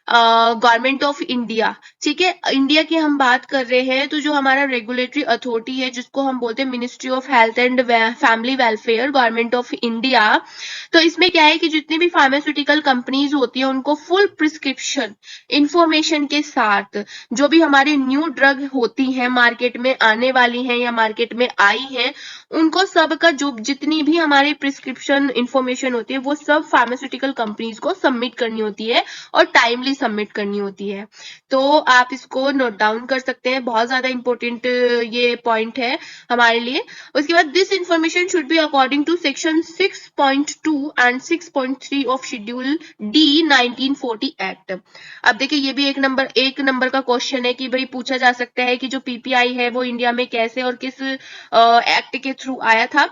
S1: government of India. ठीक है, इंडिया की हम बात कर रहे हैं तो जो हमारा रेगुलेटरी अथॉरिटी है जिसको हम बोलते हैं ministry of health and family welfare, government of India. तो इसमें क्या है कि जितनी भी फार्मास्यूटिकल कंपनीज होती है उनको फुल प्रिस्क्रिप्शन इंफॉर्मेशन के साथ जो भी हमारी न्यू ड्रग होती है मार्केट में आने वाली हैं या मार्केट में आई हैं, उनको सबका जो जितनी भी हमारी प्रिस्क्रिप्शन इंफॉर्मेशन होती है वो सब फार्मास्यूटिकल कंपनीज को सबमिट करनी होती है और टाइमली सबमिट करनी होती है। तो आप इसको नोट डाउन कर सकते हैं, बहुत ज्यादा इंपॉर्टेंट ये पॉइंट है हमारे लिए। उसके बाद this information should be according to section 6.2 and 6.3 of schedule D 1940 act. अब देखिए ये भी एक नंबर का क्वेश्चन है कि भाई पूछा जा सकता है कि जो पीपीआई है वो इंडिया में कैसे और किस एक्ट के थ्रू आया था।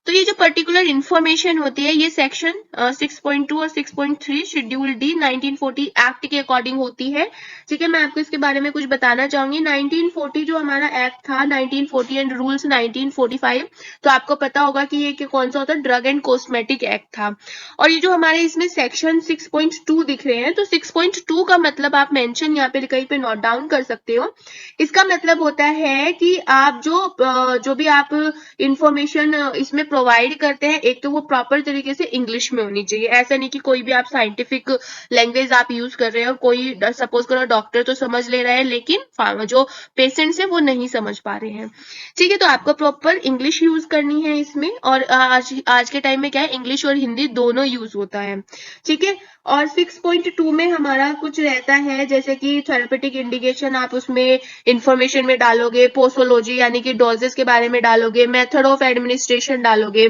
S1: तो ये जो पर्टिकुलर इंफॉर्मेशन होती है ये सेक्शन 6.2 और 6.3 शेड्यूल डी 1940 एक्ट के अकॉर्डिंग होती है। ठीक है, मैं आपको इसके बारे में कुछ बताना चाहूंगी। 1940 जो हमारा एक्ट था, 1940 एंड रूल्स 1945, तो आपको पता होगा कि ये कौन सा होता है, ड्रग एंड कॉस्मेटिक एक्ट था। और ये जो हमारे इसमें सेक्शन 6.2 दिख रहे हैं, तो 6.2 का मतलब आप मेंशन यहाँ पे कहीं पे नोट डाउन कर सकते हो। इसका मतलब होता है कि आप जो भी आप इंफॉर्मेशन इसमें प्रोवाइड करते हैं, एक तो वो प्रॉपर तरीके से इंग्लिश में होनी चाहिए। ऐसा नहीं कि कोई भी आप साइंटिफिक लैंग्वेज आप यूज कर रहे हैं और कोई सपोज करो डॉक्टर तो समझ ले रहा है लेकिन जो पेशेंट्स है वो नहीं समझ पा रहे हैं। ठीक है, तो आपको प्रॉपर इंग्लिश यूज करनी है इसमें, और आज के टाइम में क्या है, इंग्लिश और हिंदी दोनों यूज होता है। ठीक है, और 6.2 में हमारा कुछ रहता है जैसे कि थेरेपेटिक इंडिकेशन, आप उसमें इंफॉर्मेशन में डालोगे, पोसोलॉजी यानी कि डोजेस के बारे में डालोगे, मेथड ऑफ एडमिनिस्ट्रेशन डालोगे,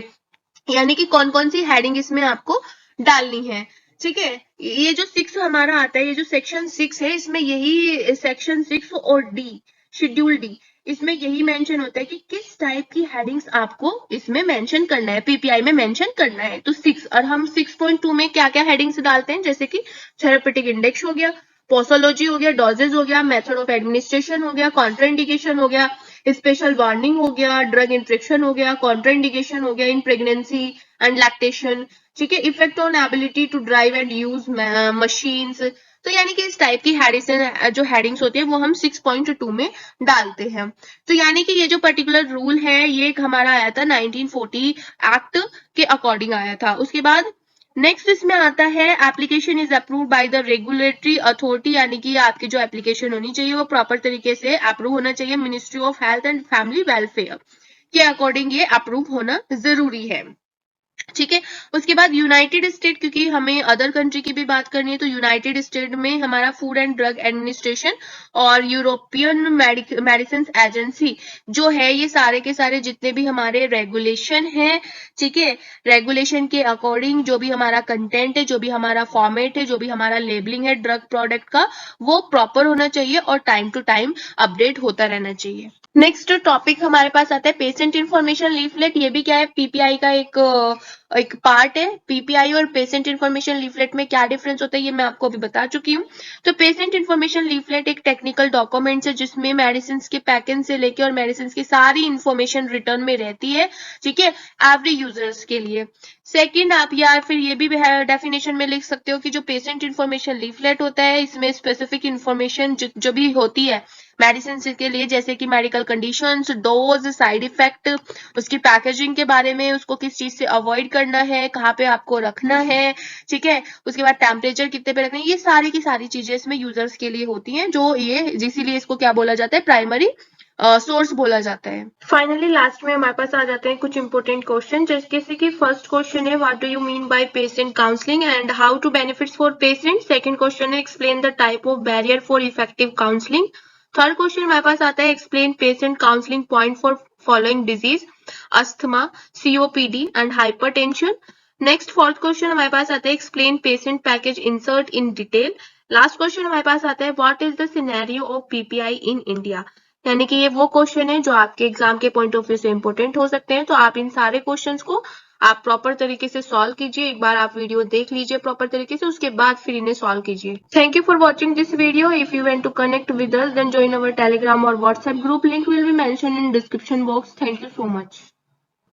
S1: यानी कि कौन कौन सी हेडिंग इसमें आपको डालनी है। ठीक है, ये जो 6 हमारा आता है, ये जो सेक्शन 6 है, इसमें यही सेक्शन 6 और डी, शेड्यूल डी, इसमें यही मेंशन होता है कि किस टाइप की हेडिंग्स आपको इसमें मेंशन करना है, पीपीआई में मेंशन करना है। तो 6, और हम 6.2 में क्या क्या हेडिंग्स डालते हैं, जैसे कि थेरेपेटिक इंडेक्स हो गया, पोसोलॉजी हो गया, डोजेज हो गया, मेथड ऑफ एडमिनिस्ट्रेशन हो गया, कॉन्ट्राइंडिकेशन हो गया, स्पेशल वार्निंग हो गया, ड्रग इंट्रेक्शन हो गया, कॉन्ट्राइंडिकेशन हो गया इन प्रेगनेंसी एंड लैक्टेशन। ठीक है, effect on ability to drive and use machines. तो यानी कि इस टाइप की जो हेडिंग्स होती है वो हम 6.2 में डालते हैं। तो यानी कि ये जो पर्टिकुलर रूल है ये हमारा आया था 1940 एक्ट के अकॉर्डिंग आया था। उसके बाद नेक्स्ट इसमें आता है application is approved by the regulatory authority, यानी कि आपकी जो एप्लीकेशन होनी चाहिए वो प्रॉपर तरीके से अप्रूव होना चाहिए। Ministry of health and family welfare के अकॉर्डिंग ये अप्रूव होना जरूरी है। ठीक है, उसके बाद यूनाइटेड स्टेट, क्योंकि हमें अदर कंट्री की भी बात करनी है, तो यूनाइटेड स्टेट में हमारा फूड एंड ड्रग एडमिनिस्ट्रेशन और यूरोपियन मेडिसिन एजेंसी जो है, ये सारे के सारे जितने भी हमारे रेगुलेशन है, ठीक है, रेगुलेशन के अकॉर्डिंग जो भी हमारा कंटेंट है, जो भी हमारा फॉर्मेट है, जो भी हमारा लेबलिंग है ड्रग प्रोडक्ट का, वो प्रॉपर होना चाहिए और टाइम टू टाइम अपडेट होता रहना चाहिए। नेक्स्ट टॉपिक हमारे पास आता है पेशेंट इन्फॉर्मेशन लीफलेट। ये भी क्या है, पीपीआई का एक पार्ट है। पीपीआई और पेशेंट इन्फॉर्मेशन लीफलेट में क्या डिफरेंस होता है ये मैं आपको अभी बता चुकी हूँ। तो पेशेंट इन्फॉर्मेशन लीफलेट एक टेक्निकल डॉक्यूमेंट है जिसमें मेडिसिन के पैकेज से लेके और मेडिसिन की सारी इन्फॉर्मेशन रिटर्न में रहती है। ठीक है, एवरी यूजर्स के लिए। सेकंड, आप या फिर ये भी डेफिनेशन में लिख सकते हो कि जो पेशेंट इन्फॉर्मेशन लीफलेट होता है इसमें स्पेसिफिक इन्फॉर्मेशन जो भी होती है मेडिसिन के लिए, जैसे कि medical conditions, dose, side effect, उसकी पैकेजिंग के बारे में, उसको किस चीज से अवॉइड करना है, कहाँ पे आपको रखना है, ठीक है, उसके बाद टेम्परेचर कितने पे रखना है, ये सारी की सारी चीजें इसमें यूजर्स के लिए होती हैं, जो ये इसीलिए इसको क्या बोला जाता है, प्राइमरी सोर्स बोला जाता है। फाइनली लास्ट में हमारे पास आ जाते हैं कुछ इंपोर्टेंट क्वेश्चन, जैसे कि फर्स्ट क्वेश्चन है what do you mean by patient counselling and how to benefits for patient. Second question है explain the type of barrier for effective counselling. Third question हमारे पास आता है explain patient counselling point for following disease, asthma, COPD and hypertension. Next fourth question हमारे पास आता है explain patient package insert in detail. Last question हमारे पास आता है what is the scenario of PPI in India. यानी कि ये वो क्वेश्चन है जो आपके एग्जाम के पॉइंट ऑफ व्यू से इंपॉर्टेंट हो सकते हैं। तो आप इन सारे क्वेश्चंस को आप प्रॉपर तरीके से सॉल्व कीजिए, एक बार आप वीडियो देख लीजिए प्रॉपर तरीके से, उसके बाद फिर इन्हें सॉल्व कीजिए। Thank you for watching this video. If you want to connect with us then join our Telegram और WhatsApp group, link will be mention in description box. Thank you so much.